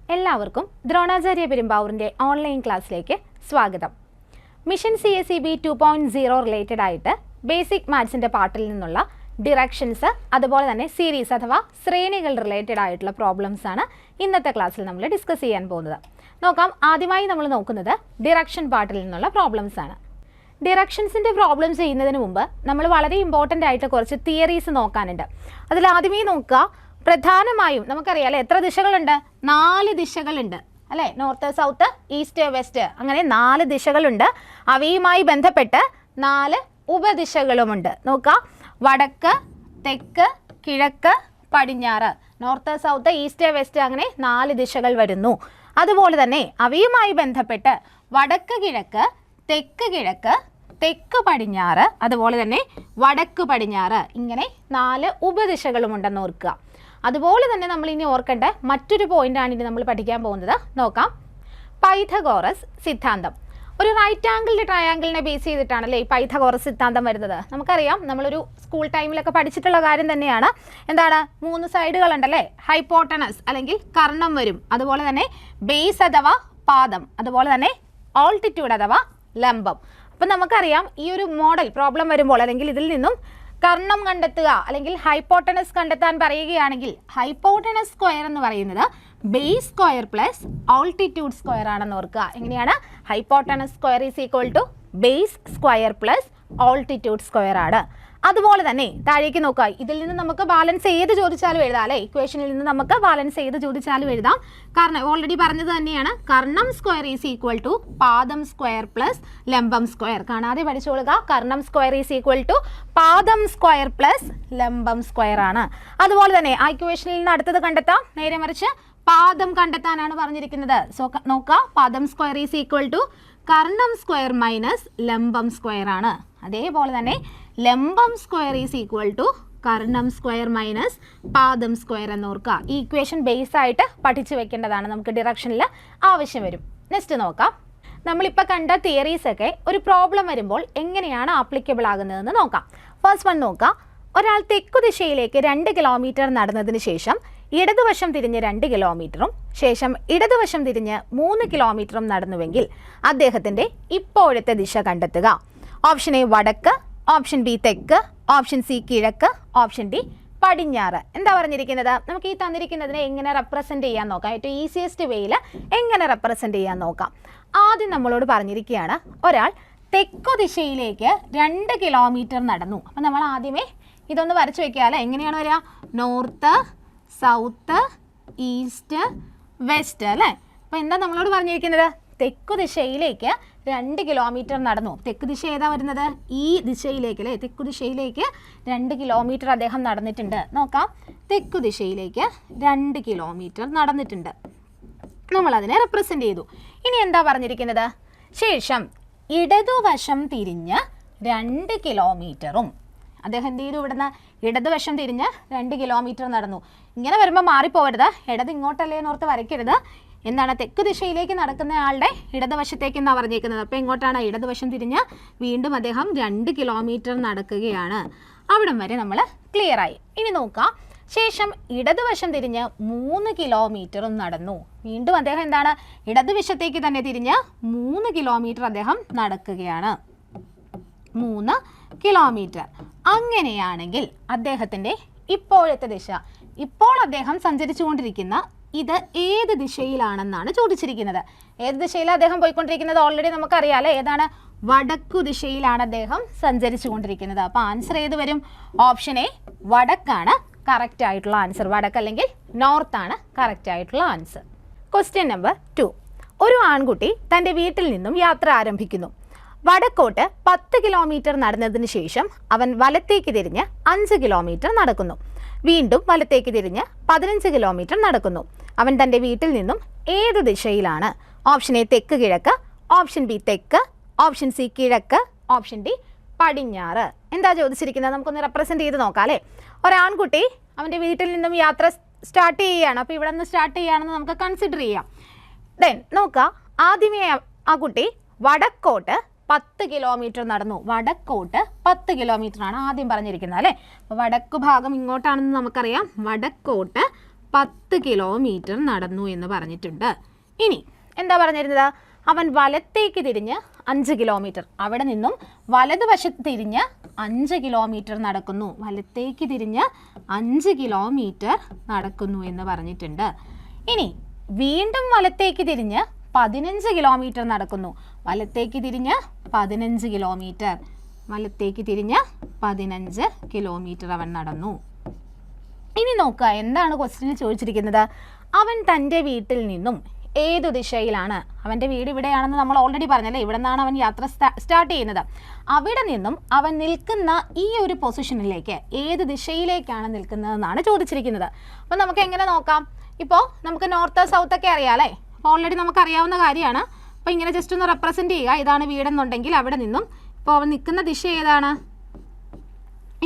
എല്ലാവർക്കും ദ്രോണാചാര്യ പെരുമ്പാവൂരിൻ്റെ ഓൺലൈൻ ക്ലാസ്സിലേക്ക് സ്വാഗതം. മിഷൻ CSEB 2.0 റിലേറ്റഡ് ആയിട്ട് ബേസിക് മാത്സിൻ്റെ പാർട്ടിൽ നിന്നുള്ള ഡിറക്ഷൻസ് അതുപോലെ തന്നെ സീരീസ് അഥവാ ശ്രേണികൾ റിലേറ്റഡ് ആയിട്ടുള്ള പ്രോബ്ലംസ് ആണ് ഇന്നത്തെ ക്ലാസ്സിൽ നമ്മൾ ഡിസ്കസ് ചെയ്യാൻ പോകുന്നത്. നോക്കാം, ആദ്യമായി നമ്മൾ നോക്കുന്നത് ഡിറക്ഷൻ പാർട്ടിൽ നിന്നുള്ള പ്രോബ്ലംസ് ആണ്. ഡിറക്ഷൻസിൻ്റെ പ്രോബ്ലം ചെയ്യുന്നതിന് മുമ്പ് നമ്മൾ വളരെ ഇമ്പോർട്ടൻ്റ് ആയിട്ട് കുറച്ച് തിയറീസ് നോക്കാനുണ്ട്. അതിൽ ആദ്യമേ നോക്കുക, പ്രധാനമായും നമുക്കറിയാം എത്ര ദിശകളുണ്ട്? 4 ദിശകളുണ്ട് അല്ലേ? നോർത്ത്, സൗത്ത്, ഈസ്റ്റ്, വെസ്റ്റ്, അങ്ങനെ 4 ദിശകളുണ്ട്. അവയുമായി ബന്ധപ്പെട്ട് 4 ഉപദിശകളുമുണ്ട്. നോക്കുക, വടക്ക്, തെക്ക്, കിഴക്ക്, പടിഞ്ഞാറ്, നോർത്ത്, സൗത്ത്, ഈസ്റ്റ്, വെസ്റ്റ്, അങ്ങനെ 4 ദിശകൾ വരുന്നു. അതുപോലെ തന്നെ അവയുമായി ബന്ധപ്പെട്ട് വടക്ക് കിഴക്ക്, തെക്ക് കിഴക്ക്, തെക്ക് പടിഞ്ഞാറ്, അതുപോലെ തന്നെ വടക്ക് പടിഞ്ഞാറ്, ഇങ്ങനെ 4 ഉപദിശകളുമുണ്ടെന്ന് ഓർക്കുക. അതുപോലെ തന്നെ നമ്മൾ ഇനി ഓർക്കേണ്ട മറ്റൊരു പോയിന്റാണ് ഇനി നമ്മൾ പഠിക്കാൻ പോകുന്നത്. നോക്കാം, പൈഥഗോറസ് സിദ്ധാന്തം. ഒരു റൈറ്റ് ആംഗിളിൻ്റെ ട്രയാംഗിളിനെ ബേസ് ചെയ്തിട്ടാണല്ലേ ഈ പൈഥഗോറസ് സിദ്ധാന്തം വരുന്നത്. നമുക്കറിയാം, നമ്മളൊരു സ്കൂൾ ടൈമിലൊക്കെ പഠിച്ചിട്ടുള്ള കാര്യം തന്നെയാണ്. എന്താണ്? 3 സൈഡുകളുണ്ടല്ലേ? ഹൈപ്പോട്ടനസ് അല്ലെങ്കിൽ കർണം വരും, അതുപോലെ തന്നെ ബേസ് അഥവാ പാദം, അതുപോലെ തന്നെ ഓൾട്ടിറ്റ്യൂഡ് അഥവാ ലംബം. അപ്പം നമുക്കറിയാം, ഈ ഒരു മോഡൽ പ്രോബ്ലം വരുമ്പോൾ അല്ലെങ്കിൽ ഇതിൽ നിന്നും കർണം കണ്ടെത്തുക അല്ലെങ്കിൽ ഹൈപ്പോട്ടനസ് കണ്ടെത്താൻ പറയുകയാണെങ്കിൽ ഹൈപ്പോട്ടനസ് സ്ക്വയർ എന്ന് പറയുന്നത് base square plus altitude square ആണെന്ന് ഓർക്കുക. എങ്ങനെയാണ്? Hypotenuse square is equal to base square plus altitude square ആണ്. അതുപോലെ തന്നെ താഴേക്ക് നോക്കുക, ഇതിൽ നിന്ന് നമുക്ക് ബാലൻസ് ഏത് ചോദിച്ചാലും എഴുതാം അല്ലേ? ഇക്വേഷനിൽ നിന്ന് നമുക്ക് ബാലൻസ് ഏത് ചോദിച്ചാലും എഴുതാം. കാരണം ഓൾറെഡി പറഞ്ഞത് തന്നെയാണ്, Karnam square is equal to പാദം സ്ക്വയർ പ്ലസ് ലംബം സ്ക്വയർ. കാണാതെ പഠിച്ചോളുക, Karnam square is equal to പാദം സ്ക്വയർ പ്ലസ് ലംബം സ്ക്വയർ ആണ്. അതുപോലെ തന്നെ ആ ഇക്വേഷനിൽ നിന്ന് അടുത്തത് കണ്ടെത്താം. നേരെ മറിച്ച് പാദം കണ്ടെത്താനാണ് പറഞ്ഞിരിക്കുന്നത്. സോ നോക്കുക, പാദം സ്ക്വയർ ഈസ് ഈക്വൽ ടു കർണം സ്ക്വയർ മൈനസ് ലംബം സ്ക്വയർ ആണ്. അതേപോലെ തന്നെ ലംബം സ്ക്വയർ ഈസ് ഈക്വൽ ടു കർണം സ്ക്വയർ മൈനസ് പാദം സ്ക്വയർ എന്ന് ഓർക്കുക. ഈ ഇക്വേഷൻ ബേസ് ആയിട്ട് പഠിച്ചു വെക്കേണ്ടതാണ്, നമുക്ക് ഡിറക്ഷനിൽ ആവശ്യം വരും. നെക്സ്റ്റ് നോക്കാം, നമ്മളിപ്പോൾ കണ്ട തിയറീസൊക്കെ ഒരു പ്രോബ്ലം വരുമ്പോൾ എങ്ങനെയാണ് ആപ്ലിക്കബിൾ ആകുന്നതെന്ന് നോക്കാം. ഫസ്റ്റ് വൺ നോക്കുക, ഒരാൾ തെക്കു ദിശയിലേക്ക് 2 കിലോമീറ്റർ നടന്നതിന് ശേഷം ഇടതുവശം തിരിഞ്ഞ് 2 കിലോമീറ്ററും ശേഷം ഇടതുവശം തിരിഞ്ഞ് 3 കിലോമീറ്ററും നടന്നുവെങ്കിൽ അദ്ദേഹത്തിൻ്റെ ഇപ്പോഴത്തെ ദിശ കണ്ടെത്തുക. ഓപ്ഷൻ എ വടക്ക്, ഓപ്ഷൻ ബി തെക്ക്, ഓപ്ഷൻ സി കിഴക്ക്, ഓപ്ഷൻ ഡി പടിഞ്ഞാറ്. എന്താ പറഞ്ഞിരിക്കുന്നത്? നമുക്ക് ഈ തന്നിരിക്കുന്നതിനെ എങ്ങനെ റെപ്രസെൻറ്റ് ചെയ്യാൻ നോക്കാം. ഏറ്റവും ഈസിയസ്റ്റ് വേയിൽ എങ്ങനെ റെപ്രസെൻറ്റ് ചെയ്യാൻ നോക്കാം. ആദ്യം നമ്മളോട് പറഞ്ഞിരിക്കുകയാണ്, ഒരാൾ തെക്കു ദിശയിലേക്ക് 2 കിലോമീറ്റർ നടന്നു. അപ്പം നമ്മൾ ആദ്യമേ ഇതൊന്ന് വരച്ച് വെക്കുക അല്ലേ? എങ്ങനെയാണ് വരിക? നോർത്ത്, സൗത്ത്, ഈസ്റ്റ്, വെസ്റ്റ് അല്ലേ? അപ്പോൾ എന്താ നമ്മളോട് പറഞ്ഞിരിക്കുന്നത്? തെക്കു ദിശയിലേക്ക് 2 കിലോമീറ്റർ നടന്നു. തെക്കു ദിശ ഏതാ വരുന്നത്? ഈ ദിശയിലേക്ക് അല്ലേ? തെക്കു ദിശയിലേക്ക് 2 കിലോമീറ്റർ അദ്ദേഹം നടന്നിട്ടുണ്ട്. നോക്കാം, തെക്കു ദിശയിലേക്ക് 2 കിലോമീറ്റർ നടന്നിട്ടുണ്ട്. നമ്മളതിനെ റെപ്രസെൻ്റ് ചെയ്തു. ഇനി എന്താ പറഞ്ഞിരിക്കുന്നത്? ശേഷം ഇടതുവശം തിരിഞ്ഞ് 2 കിലോമീറ്ററും അദ്ദേഹം എന്ത് ചെയ്തു? ഇവിടുന്ന് ഇടതുവശം തിരിഞ്ഞ് 2 കിലോമീറ്റർ നടന്നു. ഇങ്ങനെ വരുമ്പോൾ മാറിപ്പോകരുത്, ഇടത് ഇങ്ങോട്ടല്ലേ എന്നോർത്ത് വരയ്ക്കരുത്. എന്താണ്? തെക്ക് ദിശയിലേക്ക് നടക്കുന്ന ആളുടെ ഇടതുവശത്തേക്ക് എന്നാണ് പറഞ്ഞേക്കുന്നത്. അപ്പോൾ ഇങ്ങോട്ടാണ്? ഇടതുവശം തിരിഞ്ഞ് വീണ്ടും അദ്ദേഹം 2 കിലോമീറ്റർ നടക്കുകയാണ്. അവിടം വരെ നമ്മൾ ക്ലിയർ ആയി. ഇനി നോക്കാം, ശേഷം ഇടതുവശം തിരിഞ്ഞ് 3 കിലോമീറ്ററും നടന്നു. വീണ്ടും അദ്ദേഹം എന്താണ്? ഇടതുവശത്തേക്ക് തന്നെ തിരിഞ്ഞ് 3 കിലോമീറ്റർ അദ്ദേഹം നടക്കുകയാണ്. 3 കിലോമീറ്റർ. അങ്ങനെയാണെങ്കിൽ അദ്ദേഹത്തിൻ്റെ ഇപ്പോഴത്തെ ദിശ, ഇപ്പോൾ അദ്ദേഹം സഞ്ചരിച്ചുകൊണ്ടിരിക്കുന്ന ഇത് ഏത് ദിശയിലാണെന്നാണ് ചോദിച്ചിരിക്കുന്നത്. ഏത് ദിശയിലാണ് അദ്ദേഹം പോയിക്കൊണ്ടിരിക്കുന്നത്? ഓൾറെഡി നമുക്കറിയാമല്ലോ, ഏതാണ്? വടക്കു ദിശയിലാണ് അദ്ദേഹം സഞ്ചരിച്ചു കൊണ്ടിരിക്കുന്നത്. അപ്പോൾ ആൻസർ ഏത് വരും? ഓപ്ഷൻ എ വടക്കാണ് കറക്റ്റ് ആയിട്ടുള്ള ആൻസർ. വടക്ക് അല്ലെങ്കിൽ നോർത്താണ് കറക്റ്റ് ആയിട്ടുള്ള ആൻസർ. Question number 2. ഒരു ആൺകുട്ടി തൻ്റെ വീട്ടിൽ നിന്നും യാത്ര ആരംഭിക്കുന്നു. വടക്കോട്ട് 10 കിലോമീറ്റർ നടന്നതിന് ശേഷം അവൻ വലത്തേക്ക് തിരിഞ്ഞ് 5 കിലോമീറ്റർ നടക്കുന്നു. വീണ്ടും വലത്തേക്ക് തിരിഞ്ഞ് 15 കിലോമീറ്റർ നടക്കുന്നു. അവൻ തൻ്റെ വീട്ടിൽ നിന്നും ഏത് ദിശയിലാണ്? ഓപ്ഷൻ എ തെക്ക് കിഴക്ക്, ഓപ്ഷൻ ബി തെക്ക്, ഓപ്ഷൻ സി കിഴക്ക്, ഓപ്ഷൻ ഡി പടിഞ്ഞാറ്. എന്താ ചോദിച്ചിരിക്കുന്നത്? നമുക്കൊന്ന് റെപ്രസെൻറ്റ് ചെയ്ത് നോക്കാം അല്ലേ? ഒരാൺകുട്ടി അവൻ്റെ വീട്ടിൽ നിന്നും യാത്ര സ്റ്റാർട്ട് ചെയ്യുകയാണ്. അപ്പോൾ ഇവിടെ നിന്ന് സ്റ്റാർട്ട് ചെയ്യുകയാണെന്ന് നമുക്ക് കൺസിഡർ ചെയ്യാം. ദെൻ നോക്കുക, ആദ്യമേ ആ കുട്ടി വടക്കോട്ട് 10 കിലോമീറ്റർ നടന്നു. വടക്കോട്ട് 10 കിലോമീറ്റർ ആണ് ആദ്യം പറഞ്ഞിരിക്കുന്നത് അല്ലേ? അപ്പോൾ വടക്കു ഭാഗം ഇങ്ങോട്ടാണെന്ന് നമുക്കറിയാം. വടക്കോട്ട് 10 കിലോമീറ്റർ നടന്നു എന്ന് പറഞ്ഞിട്ടുണ്ട്. ഇനി എന്താ പറഞ്ഞിരുന്നത്? അവൻ വലത്തേക്ക് തിരിഞ്ഞ് 5 കിലോമീറ്റർ, അവിടെ നിന്നും വലതുവശത്ത് തിരിഞ്ഞ് 5 കിലോമീറ്റർ നടക്കുന്നു. വലത്തേക്ക് തിരിഞ്ഞ് 5 കിലോമീറ്റർ നടക്കുന്നു എന്ന് പറഞ്ഞിട്ടുണ്ട്. ഇനി വീണ്ടും വലത്തേക്ക് തിരിഞ്ഞ് 15 കിലോമീറ്റർ നടക്കുന്നു. വലത്തേക്ക് തിരിഞ്ഞ് 15 കിലോമീറ്റർ, വലത്തേക്ക് തിരിഞ്ഞ് 15 കിലോമീറ്റർ അവൻ നടന്നു. ഇനി നോക്കുക, എന്താണ് ക്വസ്റ്റ്യനിൽ ചോദിച്ചിരിക്കുന്നത്? അവൻ തൻ്റെ വീട്ടിൽ നിന്നും ഏതു ദിശയിലാണ്? അവൻ്റെ വീട് ഇവിടെയാണെന്ന് നമ്മൾ ഓൾറെഡി പറഞ്ഞല്ലേ, ഇവിടെ നിന്നാണ് അവൻ യാത്ര സ്റ്റാർട്ട് ചെയ്യുന്നത്. അവിടെ നിന്നും അവൻ നിൽക്കുന്ന ഈ ഒരു പൊസിഷനിലേക്ക് ഏത് ദിശയിലേക്കാണ് നിൽക്കുന്നതെന്നാണ് ചോദിച്ചിരിക്കുന്നത്. അപ്പോൾ നമുക്ക് എങ്ങനെ നോക്കാം? ഇപ്പോൾ നമുക്ക് നോർത്ത് സൗത്ത് ഒക്കെ അറിയാം അല്ലേ? അപ്പോൾ ഓൾറെഡി നമുക്കറിയാവുന്ന കാര്യമാണ്. അപ്പോൾ ഇങ്ങനെ ജസ്റ്റ് ഒന്ന് റെപ്രസെൻറ്റ് ചെയ്യുക. ഇതാണ് വീടെന്നുണ്ടെങ്കിൽ അവിടെ നിന്നും ഇപ്പോൾ അവൻ നിൽക്കുന്ന ദിശ ഏതാണ്?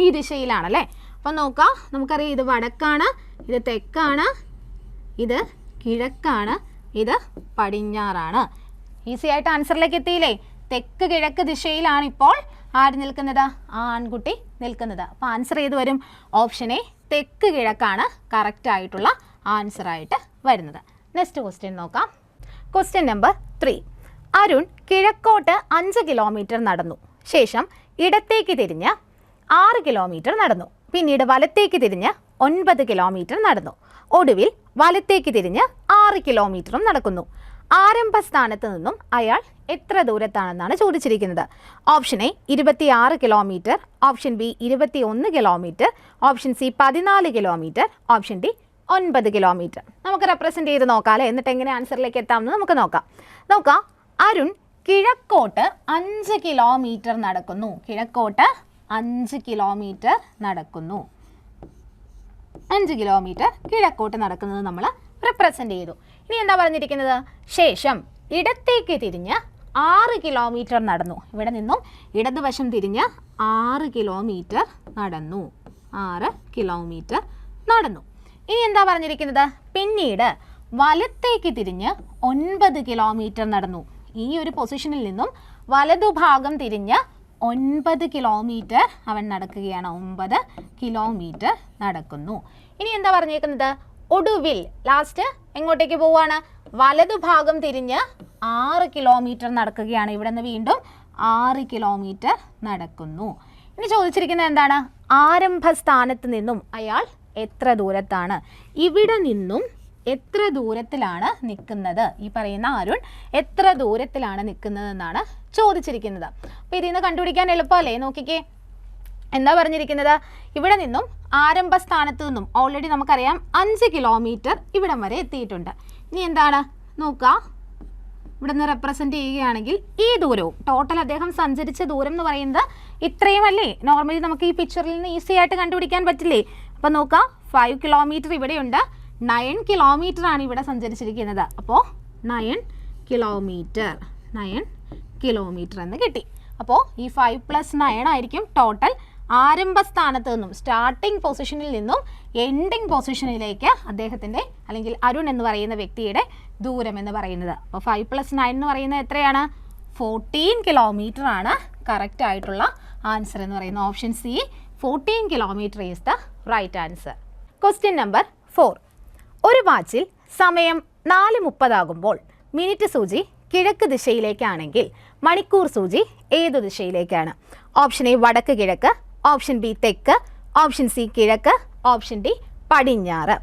ഈ ദിശയിലാണല്ലേ. അപ്പോൾ നോക്കാം, നമുക്കറിയാം ഇത് വടക്കാണ്, ഇത് തെക്കാണ്, ഇത് കിഴക്കാണ്, ഇത് പടിഞ്ഞാറാണ്. ഈസി ആയിട്ട് ആൻസറിലേക്ക് എത്തിയില്ലേ? തെക്ക് കിഴക്ക് ദിശയിലാണ് ഇപ്പോൾ ആര് നിൽക്കുന്നത്? ആ ആൺകുട്ടി നിൽക്കുന്നത്. അപ്പോൾ ആൻസർ ഏത് വരും? ഓപ്ഷൻ എ, തെക്ക് കിഴക്കാണ് കറക്റ്റ് ആയിട്ടുള്ള ആൻസർ ആയിട്ട് വരുന്നത്. നെക്സ്റ്റ് ക്വസ്റ്റ്യൻ നോക്കാം. Question number 3. അരുൺ കിഴക്കോട്ട് 5 കിലോമീറ്റർ നടന്നു. ശേഷം ഇടത്തേക്ക് തിരിഞ്ഞ് 6 കിലോമീറ്റർ നടന്നു. പിന്നീട് വലത്തേക്ക് തിരിഞ്ഞ് 9 കിലോമീറ്റർ നടന്നു. ഒടുവിൽ വലത്തേക്ക് തിരിഞ്ഞ് 6 കിലോമീറ്ററും നടക്കുന്നു. ആരംഭ സ്ഥാനത്ത് നിന്നും അയാൾ എത്ര ദൂരത്താണെന്നാണ് ചോദിച്ചിരിക്കുന്നത്. Option A 26 kilometre, option B 21 kilometre, option C 14 kilometre, option D 9 kilometre. നമുക്ക് റെപ്രസെൻറ്റ് ചെയ്ത് നോക്കാം അല്ലേ? എന്നിട്ട് എങ്ങനെ ആൻസറിലേക്ക് എത്താമെന്ന് നമുക്ക് നോക്കാം. അരുൺ കിഴക്കോട്ട് 5 കിലോമീറ്റർ നടക്കുന്നു. കിഴക്കോട്ട് 5 കിലോമീറ്റർ നടക്കുന്നു. 5 കിലോമീറ്റർ കിഴക്കോട്ട് നടക്കുന്നത് നമ്മൾ റെപ്രസെൻ്റ് ചെയ്തു. ഇനി എന്താ പറഞ്ഞിരിക്കുന്നത്? ശേഷം ഇടത്തേക്ക് തിരിഞ്ഞ് 6 കിലോമീറ്റർ നടന്നു. ഇവിടെ നിന്നും ഇടതുവശം തിരിഞ്ഞ് 6 കിലോമീറ്റർ നടന്നു. 6 കിലോമീറ്റർ നടന്നു. ഇനി എന്താ പറഞ്ഞിരിക്കുന്നത്? പിന്നീട് വലത്തേക്ക് തിരിഞ്ഞ് 9 കിലോമീറ്റർ നടന്നു. ഈ ഒരു പൊസിഷനിൽ നിന്നും വലതുഭാഗം തിരിഞ്ഞ് 9 കിലോമീറ്റർ അവൻ നടക്കുകയാണ്. 9 കിലോമീറ്റർ നടക്കുന്നു. ഇനി എന്താ പറഞ്ഞേക്കുന്നത്? ഒടുവിൽ ലാസ്റ്റ് എങ്ങോട്ടേക്ക് പോവുകയാണ്? വലതുഭാഗം തിരിഞ്ഞ് 6 കിലോമീറ്റർ നടക്കുകയാണ്. ഇവിടെ നിന്ന് വീണ്ടും 6 കിലോമീറ്റർ നടക്കുന്നു. ഇനി ചോദിച്ചിരിക്കുന്നത് എന്താണ്? ആരംഭ സ്ഥാനത്ത് നിന്നും അയാൾ എത്ര ദൂരത്താണ്? ഇവിടെ നിന്നും എത്ര ദൂരത്തിലാണ് നിൽക്കുന്നത്? ഈ പറയുന്ന അരുൺ എത്ര ദൂരത്തിലാണ് നിൽക്കുന്നതെന്നാണ് ചോദിച്ചിരിക്കുന്നത്. അപ്പോൾ ഇതിൽ നിന്ന് കണ്ടുപിടിക്കാൻ എളുപ്പമല്ലേ? നോക്കിക്കേ, എന്താ പറഞ്ഞിരിക്കുന്നത്? ഇവിടെ നിന്നും ആരംഭ സ്ഥാനത്ത് നിന്നും ഓൾറെഡി നമുക്കറിയാം 5 കിലോമീറ്റർ ഇവിടം വരെ എത്തിയിട്ടുണ്ട്. ഇനി എന്താണ് നോക്കുക, ഇവിടെ നിന്ന് റെപ്രസെൻറ്റ് ചെയ്യുകയാണെങ്കിൽ ഈ ദൂരവും ടോട്ടൽ അദ്ദേഹം സഞ്ചരിച്ച ദൂരം എന്ന് പറയുന്നത് ഇത്രയും അല്ലേ? നോർമലി നമുക്ക് ഈ പിക്ചറിൽ നിന്ന് ഈസി ആയിട്ട് കണ്ടുപിടിക്കാൻ പറ്റില്ലേ? അപ്പോൾ നോക്കുക, 5 കിലോമീറ്റർ ഇവിടെയുണ്ട്, 9 കിലോമീറ്റർ ആണ് ഇവിടെ സഞ്ചരിച്ചിരിക്കുന്നത്. അപ്പോൾ 9 കിലോമീറ്റർ എന്ന് കിട്ടി. അപ്പോൾ ഈ 5 + 9 ആയിരിക്കും ടോട്ടൽ ആരംഭ സ്ഥാനത്ത് നിന്നും സ്റ്റാർട്ടിംഗ് പൊസിഷനിൽ നിന്നും എൻഡിങ് പൊസിഷനിലേക്ക് അദ്ദേഹത്തിൻ്റെ അല്ലെങ്കിൽ അരുൺ എന്ന് പറയുന്ന വ്യക്തിയുടെ ദൂരം എന്ന് പറയുന്നത്. അപ്പോൾ 5 + 9 എന്ന് പറയുന്നത് എത്രയാണ്? 14 കിലോമീറ്റർ ആണ് കറക്റ്റ് ആയിട്ടുള്ള ആൻസർ എന്ന് പറയുന്നത്. Option C 14 kilometre is the right answer. Question number 4. ഒരു വാച്ചിൽ സമയം 4:30 ആകുമ്പോൾ മിനിറ്റ് സൂചി കിഴക്ക് ദിശയിലേക്കാണെങ്കിൽ മണിക്കൂർ സൂചി ഏതു ദിശയിലേക്കാണ്? ഓപ്ഷൻ എ വടക്ക് കിഴക്ക്, ഓപ്ഷൻ ബി തെക്ക്, ഓപ്ഷൻ സി കിഴക്ക്, ഓപ്ഷൻ ഡി പടിഞ്ഞാറ്.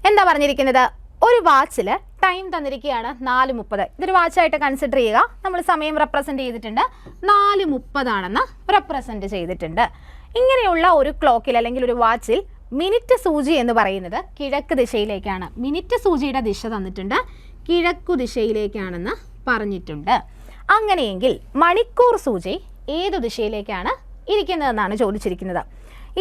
എന്താ പറഞ്ഞിരിക്കുന്നത്? ഒരു വാച്ചിൽ ടൈം തന്നിരിക്കുകയാണ് 4:30. ഇതൊരു വാച്ചായിട്ട് കൺസിഡർ ചെയ്യുക. നമ്മൾ സമയം റെപ്രസെൻ്റ് ചെയ്തിട്ടുണ്ട്, 4:30 ആണെന്ന് റെപ്രസെൻ്റ് ചെയ്തിട്ടുണ്ട്. ഇങ്ങനെയുള്ള ഒരു ക്ലോക്കിൽ അല്ലെങ്കിൽ ഒരു വാച്ചിൽ മിനിറ്റ് സൂചി എന്ന് പറയുന്നത് കിഴക്ക് ദിശയിലേക്കാണ്. മിനിറ്റ് സൂചിയുടെ ദിശ തന്നിട്ടുണ്ട്, കിഴക്കു ദിശയിലേക്കാണെന്ന് പറഞ്ഞിട്ടുണ്ട്. അങ്ങനെയെങ്കിൽ മണിക്കൂർ സൂചി ഏതു ദിശയിലേക്കാണ് ഇരിക്കുന്നതെന്നാണ് ചോദിച്ചിരിക്കുന്നത്.